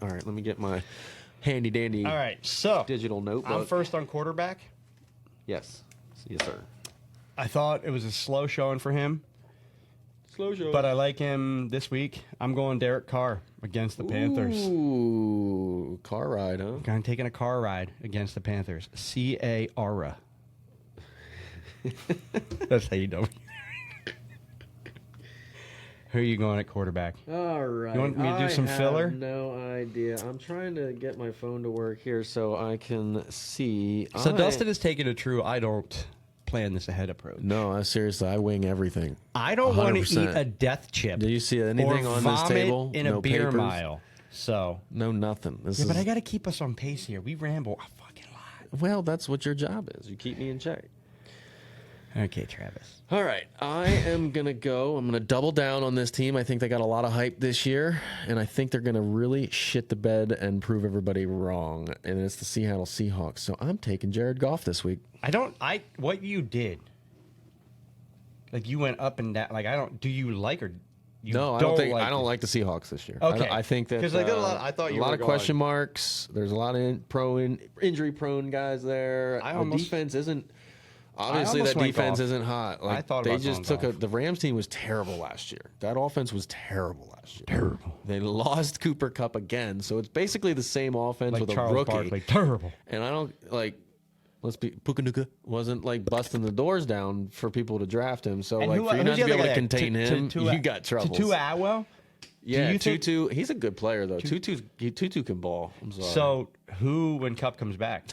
All right, let me get my handy dandy. All right. So Digital notebook. I'm first on quarterback. Yes, yes, sir. I thought it was a slow showing for him, Slow show. but I like him this week. I'm going Derek Carr against the Panthers. Ooh, car ride, huh? I'm taking a car ride against the Panthers. C-A-R-A. That's how you know. Who are you going at quarterback? All right. You want me to do some filler? No idea. I'm trying to get my phone to work here so I can see. So Dustin is taking a true I don't plan this ahead approach. No, seriously, I wing everything. I don't want to 100%. eat a death chip. Do you see anything or on this vomit table? in a No beer papers? mile. So No, nothing. This yeah, is but I got to keep us on pace here. We ramble a fucking lot. well. That's what your job is. You keep me in check. Okay, Travis. All right, I am gonna go. I'm gonna double down on this team. I think they got a lot of hype this year, and I think they're gonna really shit the bed and prove everybody wrong. And it's the Seattle Seahawks. So I'm taking Jared Goff this week. What you did, like you went up and down. Like I don't. Do you like or? You No, I don't think like I don't like the Seahawks this year. Okay. I think that 'Cause they did a lot- I thought you a lot were of going- question marks. There's a lot of injury prone guys there. I The almost- defense isn't. Obviously, almost that went defense Goff. isn't hot. Like, I thought they about just going took Goff. the Rams team was terrible last year. That offense was terrible last year. Terrible. They lost Cooper Kupp again, so it's basically the same offense Like with Charles a rookie. Barkley. Terrible. And I don't like. Let's be Puka wasn't like busting the doors down for people to draft him. So And like who- for you who's not the to be other able to guy? contain him, you got trouble. Tutu Atwell. Yeah, you think- Tutu. He's a good player though. Tutu can ball. I'm sorry. So who, when Cup comes back,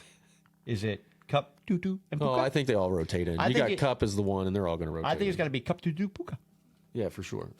is it Cup, Tutu, and Puka? Oh, I think they all rotate in. I You think got it- Cup as the one, and they're all going to rotate. I think it's in. got to be Cup, Tutu, Puka. Yeah, for sure.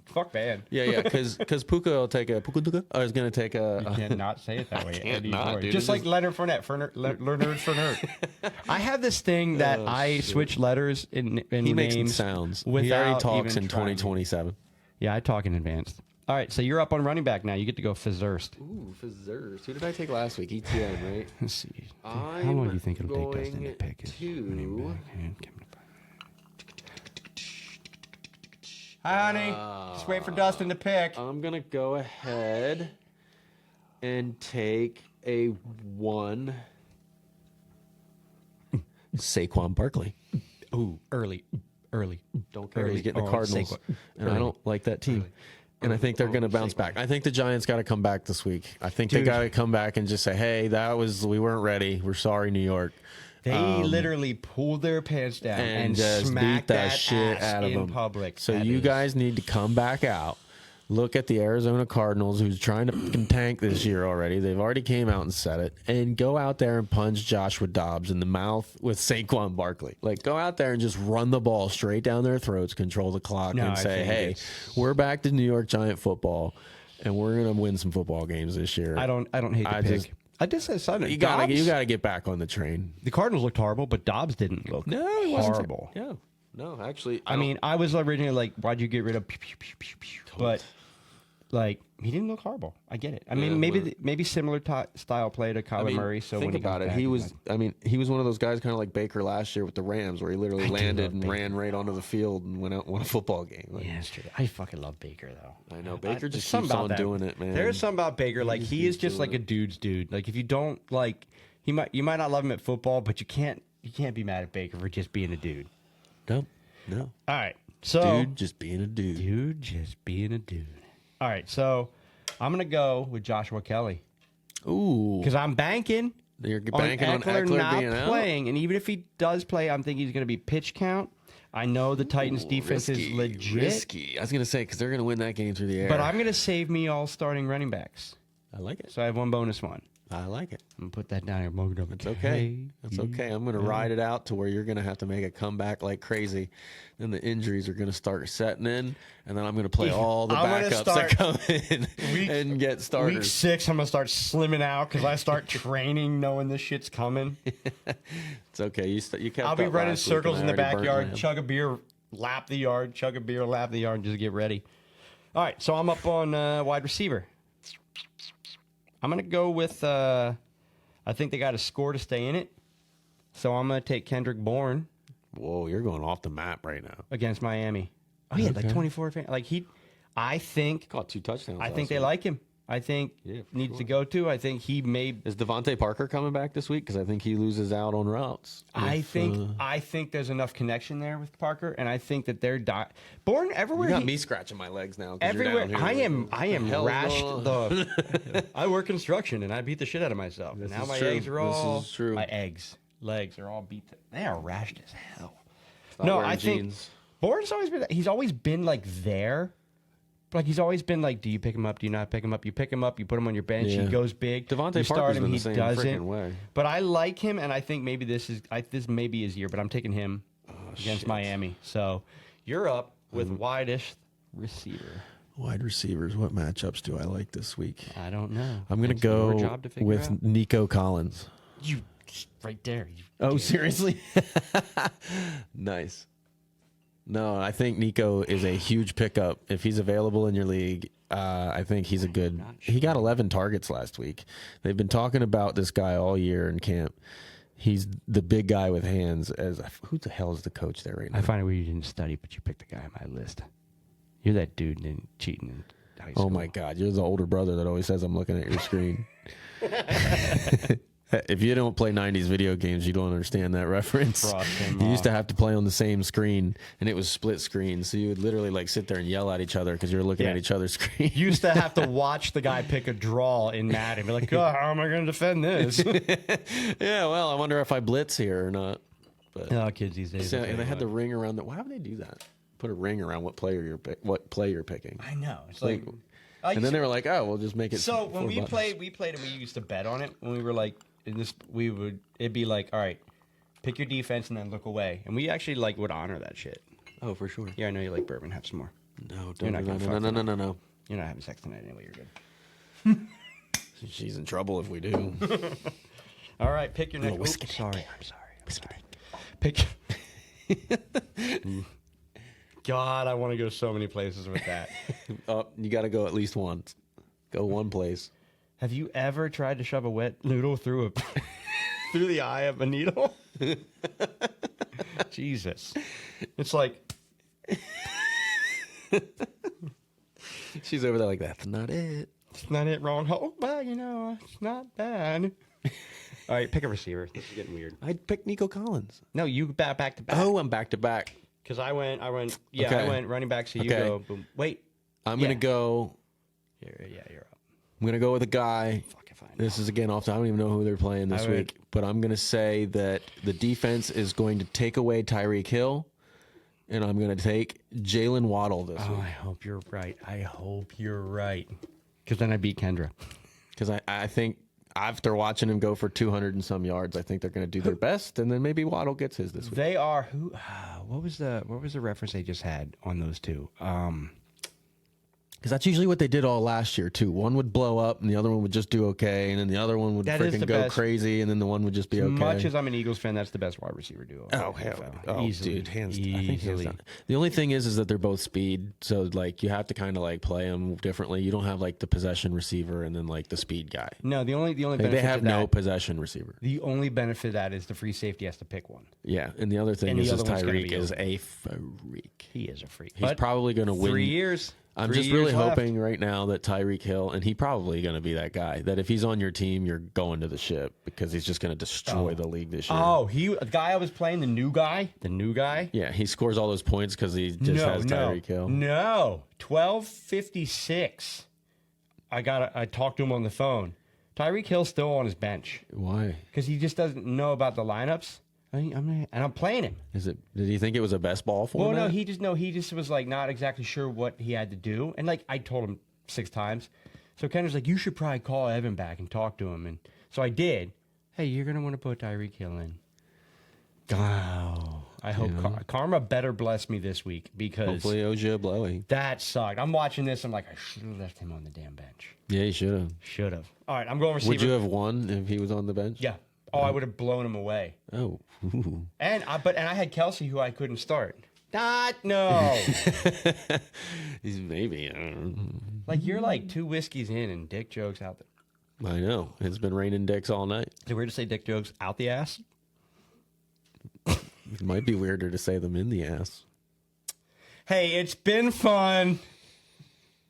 Fuck man. Yeah, because Puka will take a Puka. I was going to take a. You cannot say it that way can't anymore. not, dude. Just It like is- Leonard Fournette, Leonard Fournette. I have this thing that I switch letters in He makes names sounds. He without already talks even in trying. 2027. Yeah, I talk in advance. All right, so you're up on running back now. You get to go first. Ooh, Fizzers. Who did I take last week? ETN, right? Let's see. How I'm long do you think it'll take Dustin to going pick his to- running back? And give him the- Hi, honey. Just wait for Dustin to pick. I'm going to go ahead and take a one. Saquon Barkley. Ooh, early. Don't care. He's Early. getting the Oh, Cardinals. Saquon. And I Early. don't like that team. And I think they're going to bounce back. I think the Giants got to come back this week. I think they Dude. got to come back and just say, hey, we weren't ready. We're sorry, New York. They literally pulled their pants down and, just smacked beat that shit ass out of in them. public. So That you is- guys need to come back out. Look at the Arizona Cardinals, who's trying to tank this year already. They've already came out and said it. And go out there and punch Joshua Dobbs in the mouth with Saquon Barkley. Like, go out there and just run the ball straight down their throats, control the clock, No, and I say, think hey, it's- we're back to New York Giant football, and we're going to win some football games this year. I don't hate the I pick. just- I did say Sunday. You gotta get back on the train. The Cardinals looked horrible, but Dobbs didn't look No, he wasn't horrible. Yeah, no, actually, I mean, I was originally like, why'd you get rid of pew, pew, pew, pew, pew? But like, he didn't look horrible. I get it. I mean, maybe similar style play to Kyler Murray. So think when about it. He was. I mean, he was one of those guys, kind of like Baker last year with the Rams, where he literally landed and ran right onto the field and went out and won a football game. Like, Yeah, that's true. I fucking love Baker though. I know Baker just There's keeps something on about that. doing it, man. There's something about Baker. Like he is keeps just doing like a dude's dude. Like if you don't like, you might not love him at football, but you You can't be mad at Baker for just being a dude. No. All right. So Dude just being a dude. Dude just being a dude. All right. So I'm going to go with Joshua Kelly. Ooh. Because I'm banking. You're banking on Eckler not being out? playing. And even if he does play, I'm thinking he's going to be pitch count. I know the Titans' defense is legit. Risky. I was going to say, because they're going to win that game through the air. But I'm going to save me all starting running backs. I like it. So I have one bonus one. I like it. I'm going to put that down here. It's okay. It's okay. I'm going to ride it out to where you're going to have to make a comeback like crazy. Then the injuries are going to start setting in, and then I'm going to play all the backups that come in and get starters. Week 6, I'm going to start slimming out because I start training knowing this shit's coming. It's okay. You kept I'll be up running last week, circles and in the I already burnt backyard, mine. chug a beer, lap the yard, chug a beer, lap the yard, just to get ready. All right, so I'm up on wide receiver. I'm going to go with, I think they got to score to stay in it. So I'm going to take Kendrick Bourne Whoa, you're going off the map right now. against Miami. Oh, he had like 24. I think Caught 2 touchdowns. I last think they week. like him. I think needs to go to. I think he may. Is Devontae Parker coming back this week? Because I think he loses out on routes. I think there's enough connection there with Parker, and I think that they're Bourne everywhere. You got me scratching my legs now. 'Cause you're Everywhere down here. I am hell's rashed. going on? I work construction and I beat the shit out of myself. And now is my true. eggs are all. This is true. My legs are all beat. They are rashed as hell. Stop No, wearing I think jeans. Bourne's always been. He's always been like there. Like he's always been like, do you pick him up? Do you not pick him up? You pick him up. You put him on your bench. Yeah. He goes big. Devontae you start Parker's him. been He the same doesn't. freaking way. But I like him, and I think maybe this may be his year. But I'm taking him against Miami. So you're up with widest receiver. Wide receivers. What matchups do I like this week? I don't know. I'm going to It's your go job to figure with out. Nico Collins. You right there. Oh, seriously? Nice. No, I think Nico is a huge pickup. If he's available in your league, I think he's a good. He got 11 targets last week. They've been talking about this guy all year in camp. He's the big guy with hands. Who the hell is the coach there right now? I find it weird you didn't study, but you picked the guy on my list. You're that dude in cheating in high school. Oh my God, you're the older brother that always says I'm looking at your screen. If you don't play 90s video games, you don't understand that reference. You used to have to play on the same screen, and it was split screen. So you would literally like sit there and yell at each other because you're looking at each other's screen. You used to have to watch the guy pick a draw in Madden. Be like, oh, how am I going to defend this? Yeah, well, I wonder if I blitz here or not. But Oh, kids these days. so, and they had the ring around. Why would they do that? Put a ring around what play you're picking. I know. It's Like, like and then they were like, "Oh, we'll just make it." so when 4 we bucks. played, and we used to bet on it. When we were like, it'd be like, all right, pick your defense and then look away. And we actually like would honor that shit. Oh, for sure. Yeah, I know you like bourbon. Have some more. No, You're not gonna fuck no. You're not having sex tonight anyway. You're good. She's in trouble if we do. All right, pick your next. whiskey. I'm sorry. Pick. God, I want to go so many places with that. Oh, you got to go at least once. Go one place. Have you ever tried to shove a wet noodle through through the eye of a needle? Jesus, it's like She's over there like, that's not it. it's not it wrong. Oh, well, it's not bad. All right, pick a receiver. This is getting weird. I'd pick Nico Collins. No, you back to back. Oh, I'm back to back. Because I went. Yeah, Okay. I went running back. So you Okay. go. Boom. Wait. I'm going to go. You're up. I'm going to go with a guy. Fuck if I know. This is again off. I don't even know who they're playing this I would- week, but I'm going to say that the defense is going to take away Tyreek Hill, and I'm going to take Jalen Waddle this Oh, week I hope you're right. Because then I beat Kendra. because I think after watching him go for 200 and some yards, I think they're going to do their best, and then maybe Waddle gets his this week. They are who? What was the reference they just had on those two? Because that's usually what they did all last year too. One would blow up, and the other one would just do okay, and then the other one would That is freaking the go best. crazy, and then the one would just be As okay. much as I'm an Eagles fan, that's the best wide receiver duo. Oh hell! Oh, Easily, dude, I think hands easily. down. The only thing is that they're both speed, so like you have to kind of like play them differently. You don't have like the possession receiver and then like the speed guy. No, the only Like, benefit they have to that, no possession receiver. the only benefit of that is the free safety has to pick one. Yeah, and the other thing And the is other one's gonna Tyreek be is a freak. He is a freak. He's probably going to win. 3 years. I'm 3 just really years left. hoping right now that Tyreek Hill, and he's probably going to be that guy, that if he's on your team, you're going to the ship because he's just going to destroy the league this year. Oh, the guy I was playing, the new guy? Yeah, he scores all those points because he just has Tyreek Hill. No, 12:56. I talked to him on the phone. Tyreek Hill's still on his bench. Why? Because he just doesn't know about the lineups. I'm playing him. Did he think it was a best ball for him? Well, no, he just was like not exactly sure what he had to do. And like I told him 6 times. So Ken was like, you should probably call Evan back and talk to him. And so I did. Hey, you're going to want to put Tyreek Hill in. Wow. I hope karma better bless me this week because hopefully Oja Blowy. That sucked. I'm watching this. I'm like, I should have left him on the damn bench. Yeah, you should have. Should have. All right, I'm going receiver. Would you have won if he was on the bench? Yeah. Oh, I would have blown him away. Oh. Ooh. And I had Kelsey, who I couldn't start. No. He's maybe. I don't know. Like you're like 2 whiskeys in and dick jokes out there. I know. It's been raining dicks all night. Is it weird to say dick jokes out the ass? It might be weirder to say them in the ass. Hey, it's been fun.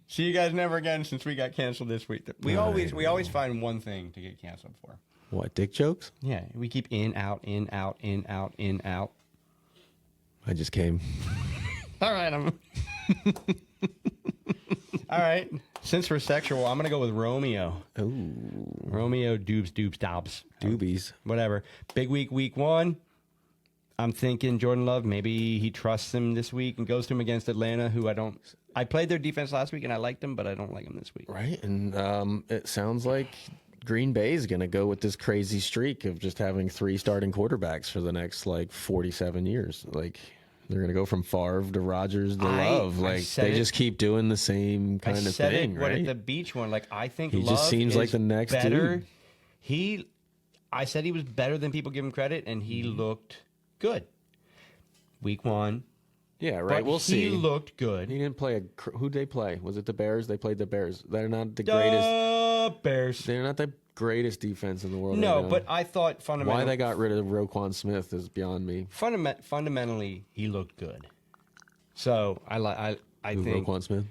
See you guys never again since we got canceled this week. We always find one thing to get canceled for. What, dick jokes? Yeah, we keep in, out, in, out, in, out, in, out. I just came. All right, all right. Since we're sexual, I'm gonna go with Romeo. Ooh. Romeo Doobs Dobbs. Doobies. Whatever. Big week 1. I'm thinking Jordan Love, maybe he trusts him this week and goes to him against Atlanta, who I played their defense last week and I liked them, but I don't like them this week. Right, and it sounds like Green Bay is going to go with this crazy streak of just having 3 starting quarterbacks for the next, 47 years. Like, they're going to go from Favre to Rodgers to Love. Like, they just keep doing the same kind of thing, right? At the beach one, I think he Love just seems like the next better. dude. I said he was better than people give him credit, and he looked good. Week 1. Yeah, right. We'll see. He looked good. He didn't play who'd they play? Was it the Bears? They played the Bears. They're not the greatest. Bears. They're not the greatest defense in the world. No, right now. but I thought fundamentally. Why they got rid of Roquan Smith is beyond me. Fundamentally, he looked good. So I think Roquan Smith.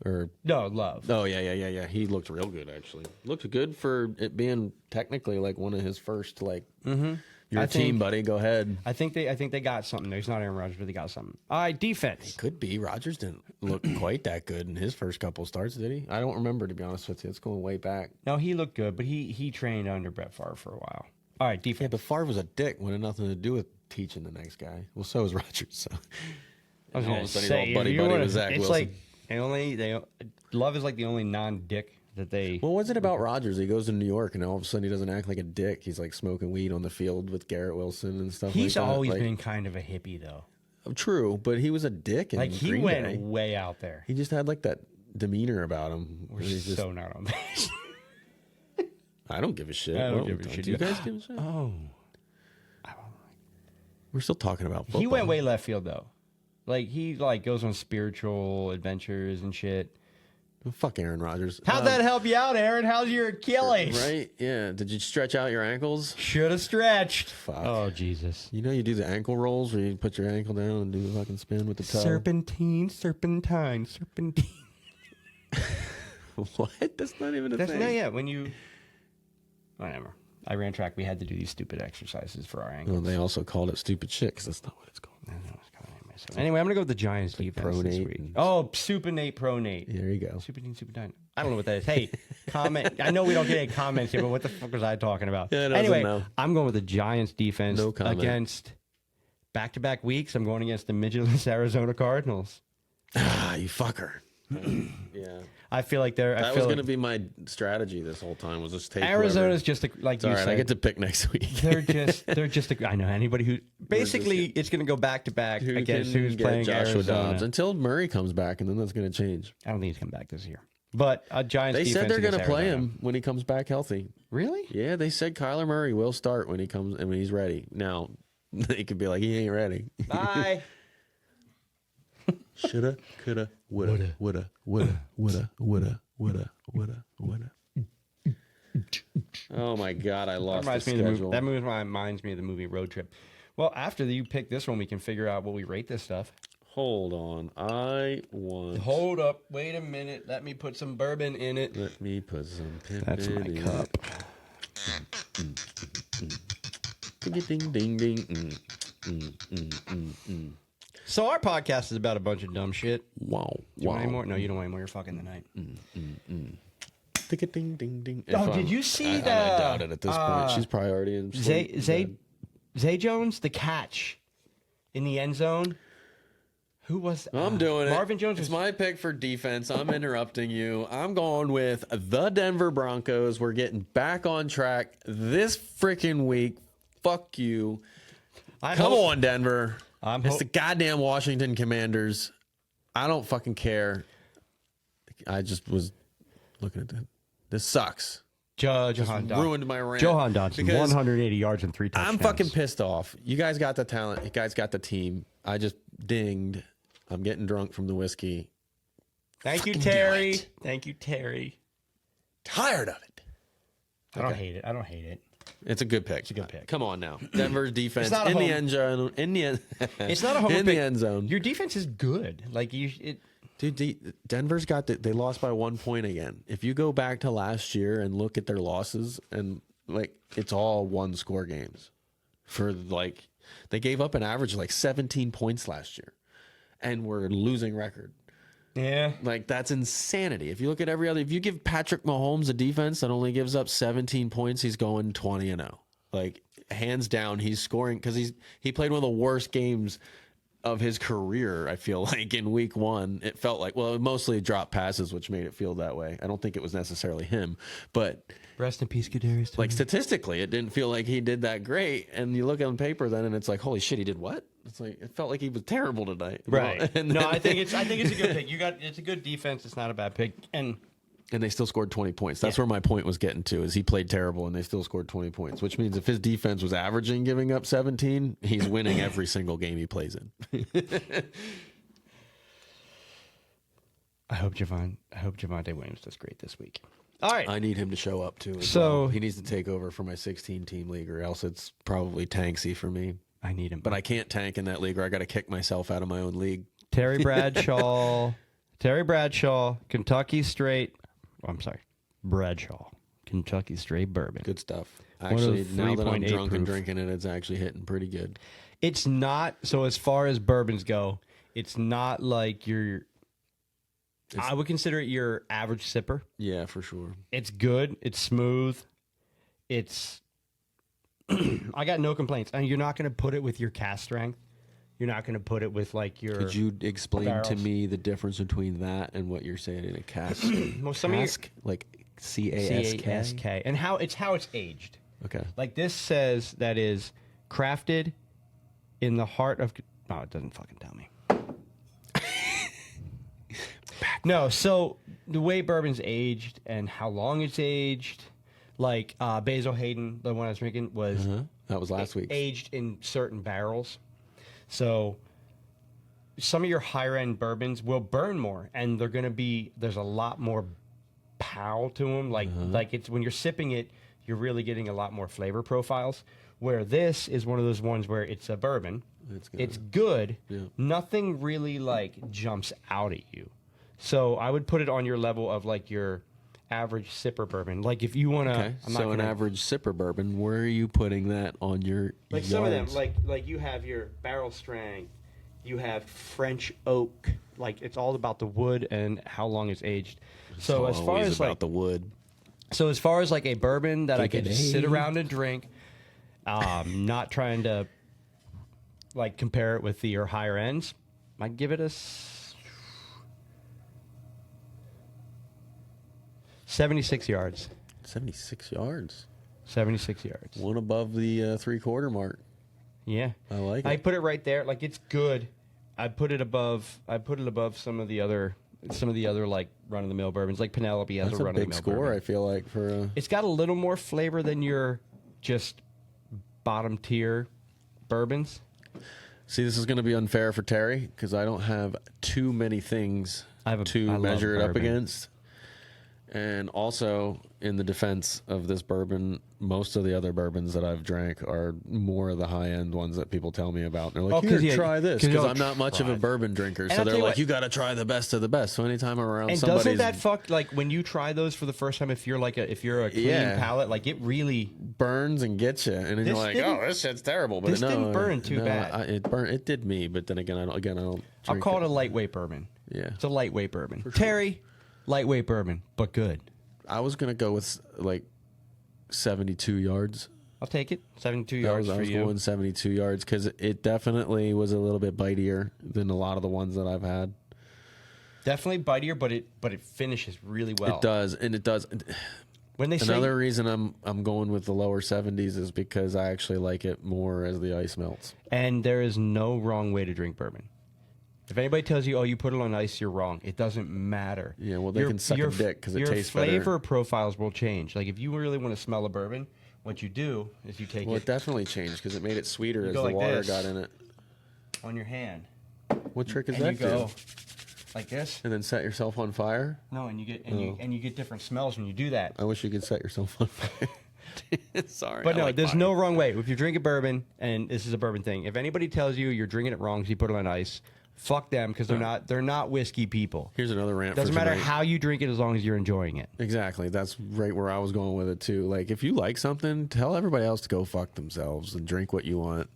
Or no, Love. Oh yeah. He looked real good actually. Looked good for it being technically one of his first Your team, buddy. Go ahead. I think they got something there. He's not Aaron Rodgers, but they got something. All right, defense. Could be. Rodgers didn't look quite that good in his first couple starts, did he? I don't remember, to be honest with you. It's going way back. No, he looked good, but he trained under Brett Favre for a while. All right, defense. Yeah, but Favre was a dick when it had nothing to do with teaching the next guy. Well, so was Rodgers. So. I was all going of to a sudden, say, he's all buddy with Zach it's Wilson. Love is like the only non-dick that they. Well, what's it about Rodgers? He goes to New York, and all of a sudden he doesn't act like a dick. He's smoking weed on the field with Garrett Wilson and stuff. He's like that. always been kind of a hippie, though. True, but he was a dick. In He Green went Bay. way out there. He just had that demeanor about him. We're so not on base. I don't give a shit. I don't give a shit. Do you guys give a shit? Oh. We're still talking about football. He went way left field, though. He goes on spiritual adventures and shit. Fuck Aaron Rodgers. How'd that help you out, Aaron? How's your Achilles? Right? Yeah. Did you stretch out your ankles? Should have stretched. Fuck. Oh, Jesus. You do the ankle rolls where you put your ankle down and do a fucking spin with the toe? Serpentine. What? That's not even a thing. No, yeah. When you... Whatever. I ran track. We had to do these stupid exercises for our ankles. Well, they also called it stupid shit because that's not what it's called. Anyway, I'm going to go with the Giants defense this week. Oh, Supinate Pronate. There you go. Supinate. I don't know what that is. Hey, comment. I know we don't get any comments here, but what the fuck was I talking about? Yeah, anyway, I'm going with the Giants defense against back-to-back weeks. I'm going against the midgetless Arizona Cardinals. Ah, you fucker. Yeah. I feel like they're... That was going to be my strategy this whole time, was just take Arizona's just like you said. I get to pick next week. they're just I know anybody who... Basically, it's going to go back-to-back against who's playing Joshua Arizona. Dobbs until Murray comes back, and then that's going to change. I don't think he's coming back this year. But Giants They defense said they're going to against play Arizona. him when he comes back healthy. Really? Yeah, they said Kyler Murray will start when he comes and when he's ready. Now, they could be like, he ain't ready. Bye. Shoulda, coulda, woulda. Oh my God, I lost the schedule. That movie reminds me of the movie Road Trip. Well, after you pick this one, we can figure out what we rate this stuff. Hold on. Hold up. Wait a minute. Let me put some bourbon in it. Let me put some pimpin' That's my in cup. it. Ding, ding, ding. So our podcast is about a bunch of dumb shit. Wow. You want any more? No, you don't want any more. You're fucking the night. Ding, ding, ding. Oh, did you see I doubt it at this point. She's probably already in sleep. Zay Jones, the catch in the end zone. Who was I'm doing it. Marvin Jones. It's my pick for defense. I'm interrupting you. I'm going with the Denver Broncos. We're getting back on track this freaking week. Fuck you. Come on, Denver. It's the goddamn Washington Commanders. I don't fucking care. I just was looking at that. This sucks. Ruined my rant. Johan Dodson, 180 yards and 3 touchdowns. I'm fucking pissed off. You guys got the talent. You guys got the team. I just dinged. I'm getting drunk from the whiskey. Thank you, Terry. Thank you, Terry. Tired of it. I don't hate it. I don't hate it. It's a good pick. It's a good pick. Come on now. Denver's defense not a in the home- end zone. It's not a home in pick. the end zone. Your defense is good. Like Dude, Denver's got they lost by 1 point again. If you go back to last year and look at their losses, and like it's all 1-score games. They gave up an average of like 17 points last year, and we're losing record. Yeah. Like that's insanity. If you look at if you give Patrick Mahomes a defense that only gives up 17 points, he's going 20-0. Like hands down, he's scoring because he played one of the worst games of his career. I feel like in week 1, it felt like mostly drop passes, which made it feel that way. I don't think it was necessarily him, but rest in peace, Kadarius. like statistically, it didn't feel like he did that great. And you look on paper then, and it's like, holy shit, he did what? It's like it felt like he was terrible tonight, Right? I think it's a good pick. It's a good defense. It's not a bad pick, and they still scored 20 points. That's where my point was getting to. Is he played terrible, and they still scored 20 points, which means if his defense was averaging giving up 17, he's winning every single game he plays in. I hope Javonte Williams does great this week. All right, I need him to show up too. He needs to take over for my 16-team league, or else it's probably tanksy for me. I need him, but I can't tank in that league, or I got to kick myself out of my own league. Terry Bradshaw, Kentucky Straight. Bradshaw, Kentucky Straight Bourbon. Good stuff. Actually, now that I'm drunk and drinking it, it's actually hitting pretty good. It's not, so as far as bourbons go, it's not like I would consider it your average sipper. Yeah, for sure. It's good. It's smooth. I got no complaints. And you're not going to put it with your cask strength. You're not going to put it with like your. Could you explain to me the difference between that and what you're saying in a cask? Cask, like CASK, and how it's aged. Okay. Like this says that is crafted in the heart of. No, it doesn't fucking tell me. No, so the way bourbon's aged and how long it's aged, like Basil Hayden, the one I was drinking, was that was last week. Aged in certain barrels. So some of your higher end bourbons will burn more, and there's a lot more pow to them. Like it's when you're sipping it, you're really getting a lot more flavor profiles. Where this is one of those ones where it's a bourbon, it's good. Yeah. Nothing really like jumps out at you. So I would put it on your level of like your average sipper bourbon. Like if you want to, okay. An average sipper bourbon, where are you putting that on your? Like some of them, like you have your barrel strength, you have French oak. Like it's all about the wood and how long it's aged. So as far as about the wood. So as far as like a bourbon that I could just sit around and drink, not trying to like compare it with your higher ends, I'd give it a 76 yards. 76 yards. 76 yards. One above the 3/4 mark. Yeah, I like it. I put it right there. Like it's good. I put it above some of the other like run of the mill bourbons. Like Penelope has a run of the mill. That's a big score. Bourbon. I feel like for. It's got a little more flavor than your just bottom tier bourbons. See, this is going to be unfair for Terry because I don't have too many things to measure it up against. And also, in the defense of this bourbon, most of the other bourbons that I've drank are more of the high-end ones that people tell me about. And they're like, here, try this. Because I'm not much of a bourbon drinker. So they're like, you got to try the best of the best. So anytime I'm around somebody's... And doesn't that fuck, like, when you try those for the first time, if you're a clean palate, like, it really... burns and gets you. And then you're like, oh, this shit's terrible. But this didn't burn too bad. It did me. But then again, I don't drink I'll call it a lightweight bourbon. Yeah. It's a lightweight bourbon. Sure. Terry, lightweight bourbon, but good. I was going to go with, like, 72 yards. I'll take it. 72 yards for you. I was going 72 yards because it definitely was a little bit bitier than a lot of the ones that I've had. Definitely bitier, but it finishes really well. It does, and it does. When they Another reason I'm going with the lower 70s is because I actually like it more as the ice melts. And there is no wrong way to drink bourbon. If anybody tells you, oh, you put it on ice, you're wrong. It doesn't matter. Yeah, well, they can suck a dick because it tastes better. Your flavor profiles will change. Like, if you really want to smell a bourbon, what you do is you take it. Well, it definitely changed because it made it sweeter as the water got in it. On your hand. What trick is that? And you go like this. And then set yourself on fire? No, and you get different smells when you do that. I wish you could set yourself on fire. Sorry. But no, there's no wrong way. If you're drinking bourbon, and this is a bourbon thing, if anybody tells you you're drinking it wrong because you put it on ice, fuck them, because they're not whiskey people. Here's another rant. Doesn't matter how you drink it as long as you're enjoying it. Exactly. That's right where I was going with it too. Like, if you like something, tell everybody else to go fuck themselves and drink what you want.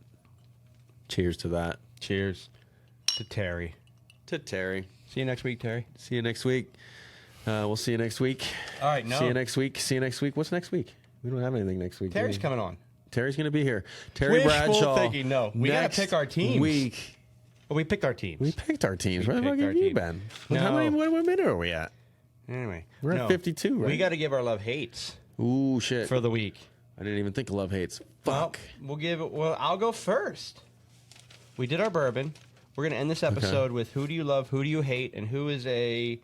Cheers to that. Cheers to Terry. See you next week, Terry. See you next week. We'll see you next week. All right, no. See you next week. What's next week? We don't have anything next week. Terry's coming on. Terry's going to be here. Terry Bradshaw. Thinking, no. We got to pick our teams. Well, we picked our teams. Where the fuck have you been? No. What minute are we at? Anyway. We're at 52, right? We got to give our love hates. Ooh, shit. For the week. I didn't even think of love hates. Fuck. Well, I'll go first. We did our bourbon. We're going to end this episode with who do you love, who do you hate, and who is a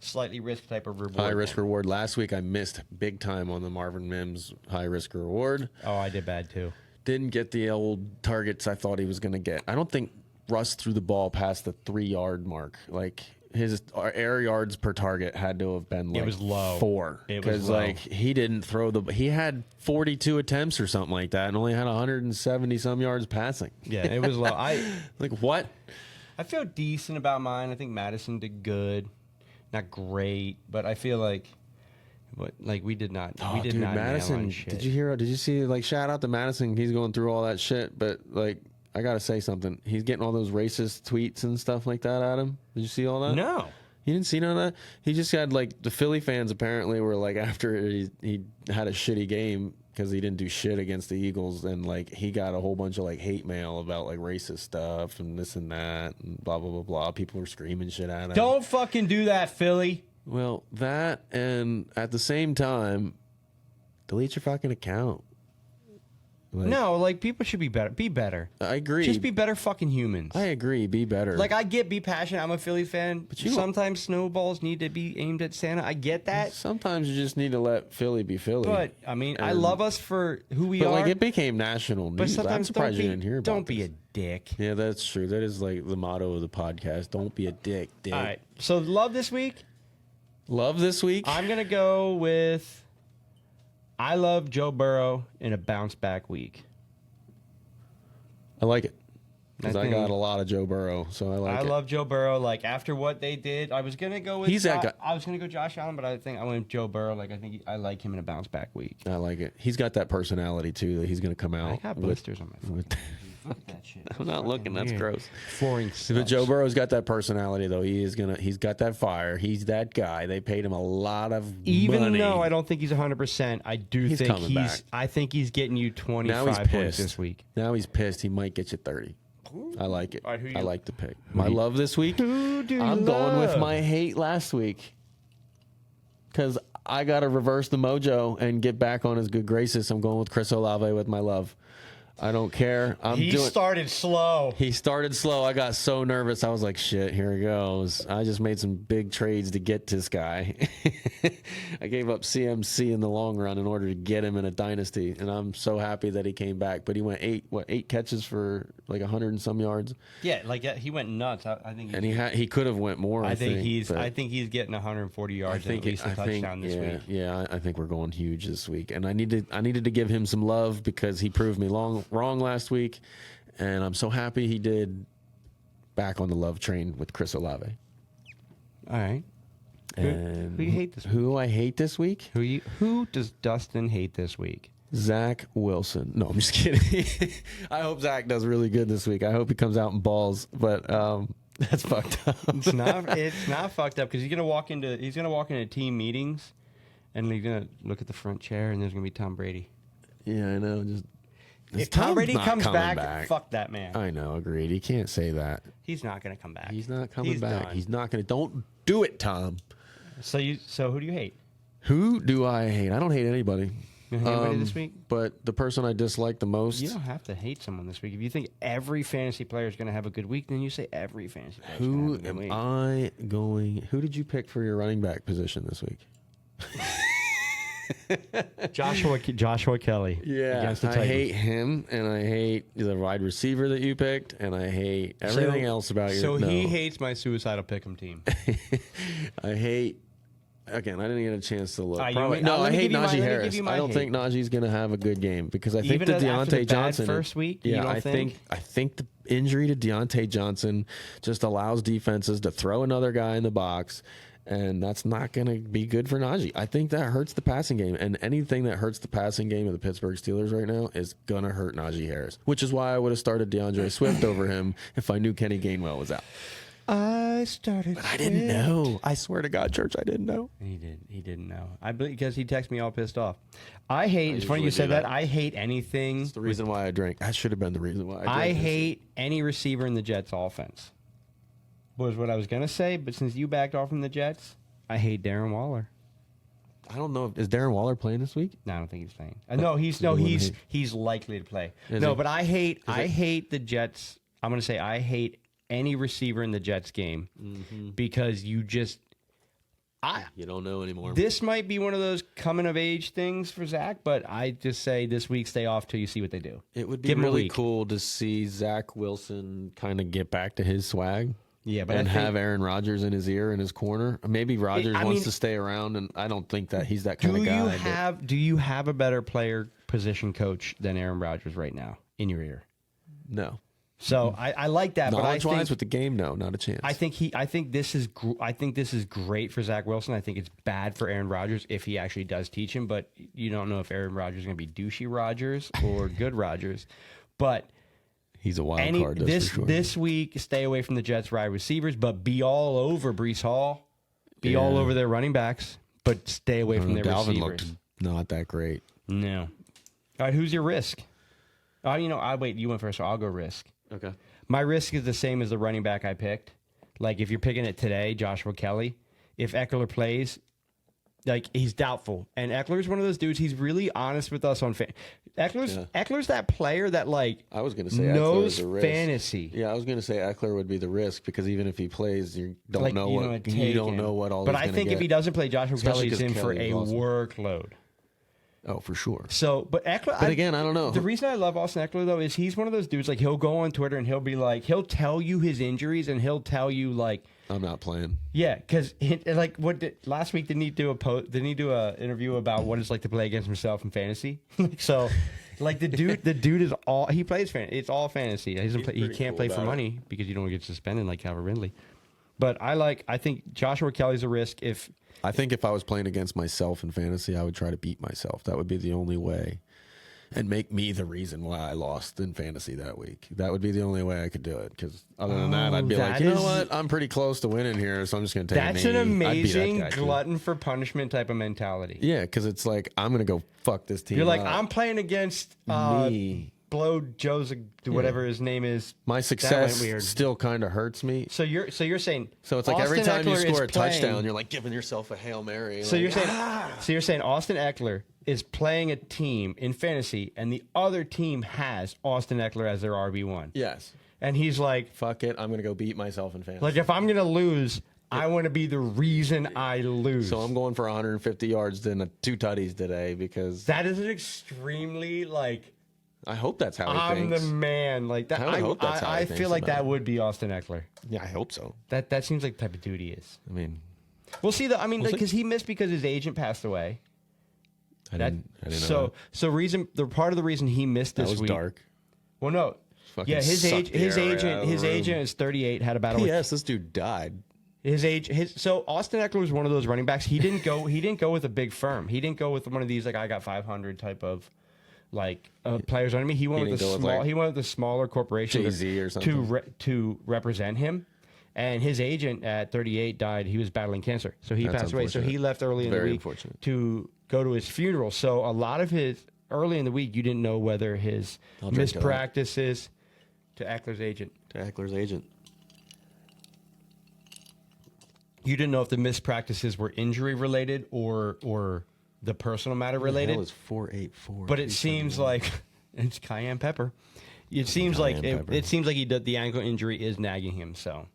slightly risk type of reward. High risk reward. Last week I missed big time on the Marvin Mims high risk reward. Oh, I did bad too. Didn't get the old targets I thought he was going to get. I don't think Russ threw the ball past the 3-yard mark. Like, his air yards per target had to have been like it was low. 4. Because like he didn't throw he had 42 attempts or something like that and only had 170 some yards passing. Yeah, it was low. Like, what? I feel decent about mine. I think Madison did good. Not great, but I feel like we did not not Madison, nail on shit. Did you see, like, shout out to Madison, he's going through all that shit, but like, I gotta say something. He's getting all those racist tweets and stuff like that at him. Did you see all that? No. You didn't see none of that? He just had, like, the Philly fans apparently were like, after he had a shitty game because he didn't do shit against the Eagles, and like he got a whole bunch of like hate mail about like racist stuff and this and that and blah blah blah blah. People were screaming shit at him. Don't fucking do that, Philly. Well, that, and at the same time, delete your fucking account. Like, no, like, people should be better. Be better. I agree. Just be better fucking humans. I agree. Be better. Like, I get be passionate. I'm a Philly fan. But sometimes snowballs need to be aimed at Santa. I get that. Sometimes you just need to let Philly be Philly. But, I mean, I love us for who we are. But, like, it became national news. But sometimes I'm surprised you didn't hear about Don't be a dick. Yeah, that's true. That is, like, the motto of the podcast. Don't be a dick. All right. So, love this week? Love this week? I'm going to go with I love Joe Burrow in a bounce back week. I like it. Because I got a lot of Joe Burrow, so I like it. I love Joe Burrow. Like, after what they did, I was going to go with I was going to go Josh Allen, but I think I went Joe Burrow. Like, I think I like him in a bounce back week. I like it. He's got that personality, too, that he's going to come out. I got blisters on my foot. Fuck that shit. I'm not looking. That's gross. Flooring sucks. But Joe Burrow's got that personality, though. He's got that fire. He's that guy. They paid him a lot of money. Even though I don't think he's 100%, I do think I think he's getting you 25 points this week. Now he's pissed. He might get you 30. I like it. Right, I like the pick. My love this week, I'm going with my hate last week. Because I got to reverse the mojo and get back on his good graces. I'm going with Chris Olave with my love. I don't care. He started slow. He started slow. I got so nervous. I was like, shit, here he goes. I just made some big trades to get this guy. I gave up CMC in the long run in order to get him in a dynasty, and I'm so happy that he came back. But he went 8 catches for like 100 and some yards. Yeah, like he went nuts. I think. And he could have went more. I think he's getting 140 yards and at least a touchdown this week. Yeah, I think we're going huge this week. And I needed to give him some love because he proved me wrong last week, and I'm so happy he did. Back on the love train with Chris Olave. All right. And who you hate this week? Who I hate this week? Who does Dustin hate this week? Zach Wilson. No, I'm just kidding. I hope Zach does really good this week. I hope he comes out in balls, but that's fucked up. It's not fucked up because he's gonna walk into team meetings, and he's gonna look at the front chair, and there's gonna be Tom Brady. Yeah, I know. If Tom Brady comes back, fuck that man. I know, agreed. He can't say that. He's not gonna come back. He's not coming back. Done. He's not gonna. Don't do it, Tom. So who do you hate? Who do I hate? I don't hate anybody. Anybody this week? But the person I dislike the most. You don't have to hate someone this week. If you think every fantasy player is going to have a good week, then you say every fantasy player. Who am I going? Who did you pick for your running back position this week? Joshua Kelly. Yeah, I hate him, and I hate the wide receiver that you picked, and I hate everything else about your. So he hates my Suicidal Pickem team. I hate. Again, I didn't get a chance to look. I hate Najee Harris. I don't think Najee's going to have a good game because I think that Deontay Johnson first week. Yeah, I think the injury to Deontay Johnson just allows defenses to throw another guy in the box, and that's not going to be good for Najee. I think that hurts the passing game, and anything that hurts the passing game of the Pittsburgh Steelers right now is going to hurt Najee Harris, which is why I would have started DeAndre Swift over him if I knew Kenny Gainwell was out. I didn't know. I swear to God, Church, I didn't know. He didn't know. Because he texted me all pissed off. It's funny you said that. I hate anything. It's the reason why I drank. That should have been the reason why I drank. I hate any receiver in the Jets offense. Was what I was going to say, but since you backed off from the Jets, I hate Darren Waller. I don't know. Is Darren Waller playing this week? No, I don't think he's playing. He's likely to play. But I hate the Jets. I'm going to say I hate any receiver in the Jets game because you don't know anymore. This might be one of those coming of age things for Zach, but I just say this week stay off till you see what they do. It would be really cool to see Zach Wilson kind of get back to his swag. Yeah, but have Aaron Rodgers in his ear in his corner. Maybe Rodgers wants to stay around, and I don't think that he's that kind of guy. Do you have a better player position coach than Aaron Rodgers right now in your ear? No. So I like that, but I think with the game, no, not a chance. I think this is great for Zach Wilson. I think it's bad for Aaron Rodgers if he actually does teach him, but you don't know if Aaron Rodgers is going to be douchey Rodgers or good Rodgers. But he's a wild card. This week, stay away from the Jets wide receivers, but be all over Breece Hall, all over their running backs, but stay away from their Dalvin receivers. Looked not that great. No. All right, who's your risk? Wait, you went first, so I'll go risk. Okay. My risk is the same as the running back I picked. Like, if you're picking it today, Joshua Kelly, if Eckler plays, like, he's doubtful. And Eckler's one of those dudes, he's really honest with us on Eckler's that player that, like, I was gonna say knows Eckler is a risk. fantasy. Yeah, I was going to say Eckler would be the risk because even if he plays, you don't know what all. But I think if he doesn't play, Joshua Kelly's in for a workload. Oh, for sure. So, but Eckler. But again, I don't know. The reason I love Austin Eckler though is he's one of those dudes. Like, he'll go on Twitter and he'll be like, he'll tell you his injuries and he'll tell you like, I'm not playing. Yeah, because like last week didn't he do a interview about what it's like to play against himself in fantasy? So, like the dude is all he plays fantasy. It's all fantasy. He can't play for money because you don't get suspended like Calvin Ridley. But I think Joshua Kelly's a risk I think if I was playing against myself in fantasy, I would try to beat myself. That would be the only way. And make me the reason why I lost in fantasy that week. That would be the only way I could do it. Because other than that, I'd be like, you know what? I'm pretty close to winning here, so I'm just going to take That's an amazing glutton for punishment type of mentality. Yeah, because it's like, I'm going to go fuck this team. You're like, I'm playing against me. Blow Joe's whatever his name is. My success still kind of hurts me. So you're saying it's like Austin every time Eckler you score a touchdown, you're like giving yourself a Hail Mary. So you're saying Austin Eckler is playing a team in fantasy, and the other team has Austin Eckler as their RB1. Yes. And he's like, fuck it, I'm gonna go beat myself in fantasy. Like, if I'm gonna lose, I want to be the reason I lose. So I'm going for 150 yards and 2 tutties today because that is an extremely I hope that's how he I'm thinks. the man. Like that. I would hope that's how he I thinks feel like about that it. would be Austin Eckler. Yeah, I hope so. That seems like the type of dude he is. I mean, We'll see. I mean, We'll see. because he missed because his agent passed away. I didn't know So part of the reason he missed that. this That was week. dark. Well, no. Fucking Yeah, his sucked the air right out of the room. agent is 38. Had a battle with P.S. This dude died. so Austin Eckler was one of those running backs. He didn't go with a big firm. He didn't go with one of these like I got 500 type of players under me. He went with didn't the go with, small. like, he went with the smaller corporation Jay-Z or something. to represent him. And his agent at 38 died. He was battling cancer, so he That's passed away. So he unfortunate. left early in the Very week unfortunate. to go to his funeral. So a lot of his early in the week, you didn't know whether his I'll drink to that. mispractices to Eckler's agent. To Eckler's agent. You didn't know if the mispractices were injury related or the personal matter related. That was 484. But it seems like it's cayenne pepper. It seems like Cayenne pepper. it seems like the ankle injury is nagging him. So,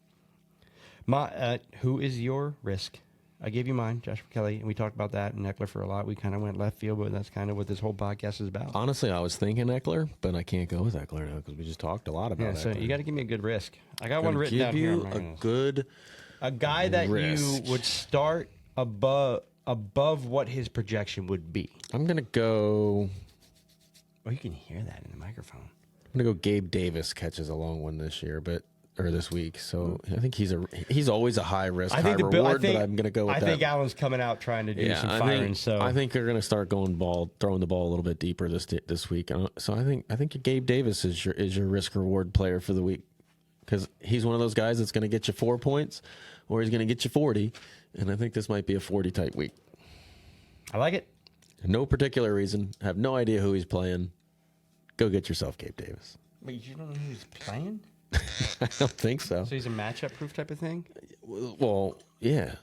who is your risk? I gave you mine, Joshua Kelly, and we talked about that and Eckler for a lot. We kind of went left field, but that's kind of what this whole podcast is about. Honestly, I was thinking Eckler, but I can't go with Eckler now because we just talked a lot about Yeah, so Eckler. you got to give me a good risk. I got one Gonna written give down here. you I'm not a gonna- good a guy that risk. you would start above what his projection would be. I'm gonna go. Oh, you can hear that in the microphone. I'm gonna go. Gabe Davis catches a long one this year, or this week. So I think he's always a high risk, high reward. But I'm gonna go with I that. think Allen's coming out trying to do some I firing. think, So I think they're gonna start throwing the ball a little bit deeper this week. So I think Gabe Davis is your risk reward player for the week because he's one of those guys that's gonna get you 4 points or he's gonna get you 40, and I think this might be a 40 type week. I like it. No particular reason. Have no idea who he's playing. Go get yourself Gabe Davis. Wait, you don't know who's playing? I don't think so. So he's a matchup proof type of thing. Well, yeah,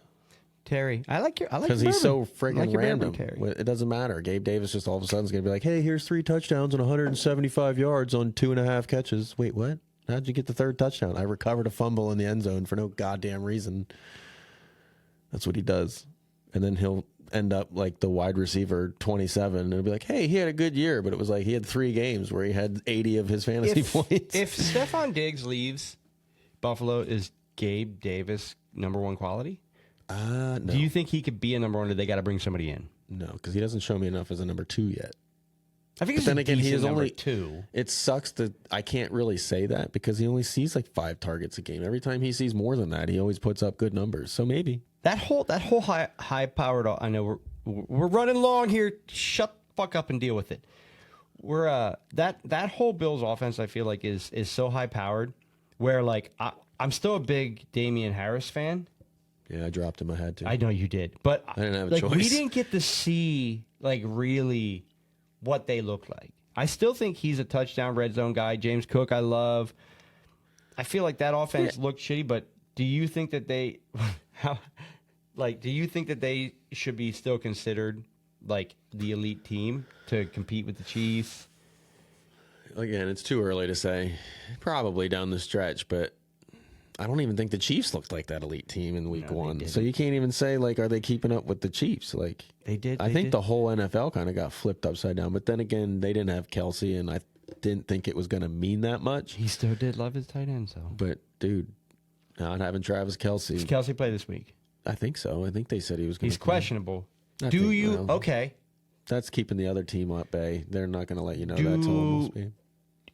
Terry, I like because your he's so bourbon. I friggin' like your random. bourbon, Terry. It doesn't matter. Gabe Davis just all of a sudden is going to be like, hey, here's 3 touchdowns and 175 yards on 2.5 catches. Wait, what? How'd you get the 3rd touchdown? I recovered a fumble in the end zone for no goddamn reason. That's what he does. And then he'll end up like the wide receiver 27 and it'll be like, hey, he had a good year, but it was like he had 3 games where he had 80 of his fantasy points. If Stephon Diggs leaves Buffalo, is Gabe Davis number one quality? No. Do you think he could be a number one, or they got to bring somebody in? No, because he doesn't show me enough as a number 2 yet. I think But he's then a again, he decent is number only 2. It sucks that I can't really say that because he only sees like 5 targets a game. Every time he sees more than that, he always puts up good numbers. So maybe That whole high powered. I know we're running long here. Shut the fuck up and deal with it. We're that whole Bills offense, I feel like is so high powered. Where like I'm still a big Damian Harris fan. yeah, I dropped him. I had to. I know you did, but I didn't have a like we choice. didn't get to see like really what they look like. I still think he's a touchdown red zone guy. James Cook, I love. I feel like that offense looked shitty, but do you think that they do you think that they should be still considered like the elite team to compete with the Chiefs? Again, it's too early to say. Probably down the stretch, but I don't even think the Chiefs looked like that elite team in week No, they 1. didn't. So you can't even say like, are they keeping up with the Chiefs? Like They did. I think the whole NFL kind of got flipped upside down. But then again, they didn't have Kelsey, and I didn't think it was going to mean that much. he still did love his tight end. So But dude, not having Travis Kelsey, does Kelsey play this week? I think so. I think they said he was going to. He's questionable. I Do think, you? well, Okay. That's keeping the other team at bay. They're not going to let you know Do- that's almost be.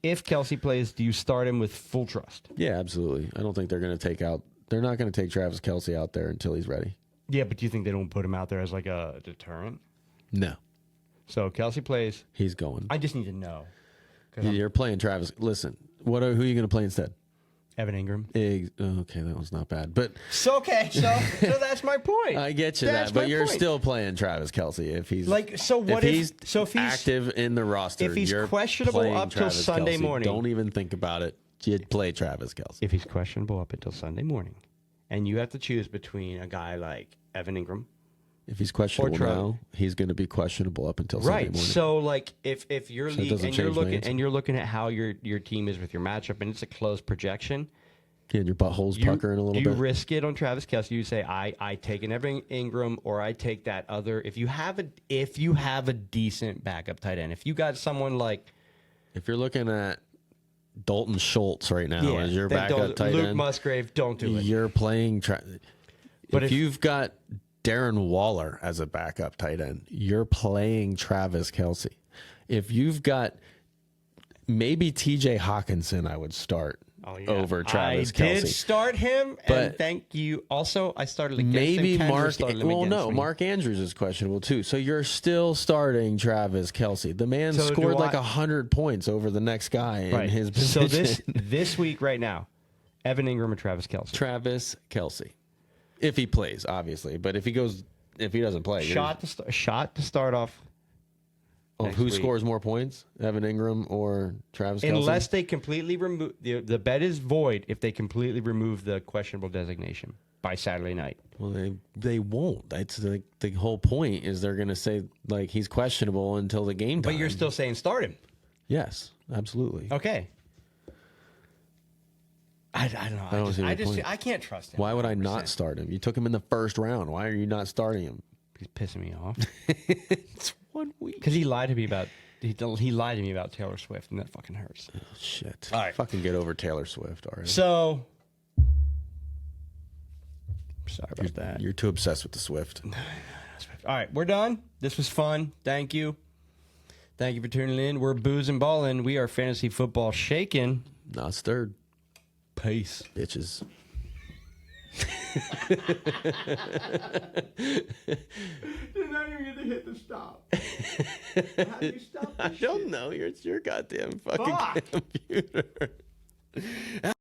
If Kelsey plays, do you start him with full trust? Yeah, absolutely. I don't think they're going to take out. They're not going to take Travis Kelsey out there until he's ready. Yeah, but do you think they don't put him out there as like a deterrent? No, So Kelsey plays. he's going. I just need to know. 'Cause I'm You're playing Travis. Listen, who are you going to play instead? Evan Ingram. Okay, that was not bad, but So okay, so that's my point. I get you That's that. But my you're point. still playing Travis Kelsey if he's Like, so what he's if he's active in the roster. if he's you're questionable playing up till Travis Sunday Kelce. morning. Don't even think about it. You'd play Travis Kelsey. if he's questionable up until Sunday morning, and you have to choose between a guy like Evan Ingram, If he's questionable Trout. now, he's going to be questionable up until Sunday right? morning. So like if you're So it league doesn't and you're change my looking answer. and you're looking at how your team is with your matchup, and it's a close projection. Yeah, and your butthole's puckering a little you bit. risk it on Travis Kelce. You say, I take an Evan Ingram, or I take that other. If you have a decent backup tight end, if you got someone like If you're looking at Dalton Schultz right now as your then backup tight Luke end, Musgrave, don't do it. you're playing. But If you've got Darren Waller as a backup tight end, you're playing Travis Kelce. If you've got maybe TJ Hawkinson, I would start over Travis Kelce. I did start him, But and thank you. Also, I started against maybe him. Mark. Started him Well, against no, me. Mark Andrews is questionable too. So you're still starting Travis Kelce. The man So scored do like I- 100 points over the next guy in his So position. this week right now, Evan Ingram or Travis Kelce? Travis Kelce, if he plays, obviously. But if he doesn't play, Shot to start off. of who week. scores more points, Evan Ingram or Travis Kelce? Unless they completely remove the bet is void if they completely remove the questionable designation by Saturday night. Well, they won't. That's the whole point. Is they're going to say like he's questionable until the game time. But you're still saying start him. Yes, absolutely. Okay. I don't know. don't see the point. I can't trust him. Why would I 100%. not start him? You took him in the first round. Why are you not starting him? He's pissing me off. It's 1 week. Because he lied to me about Taylor Swift, and that fucking hurts. Oh, shit. All right. Fucking get over Taylor Swift already. So, sorry about that. You're too obsessed with the Swift. All right, we're done. This was fun. Thank you. Thank you for tuning in. We're Booze and Ballin'. We are Fantasy Football Shaking. Not stirred. Peace. Bitches. You're not even going to hit the stop. How do you stop this I don't know. It's your goddamn fucking Fuck. computer.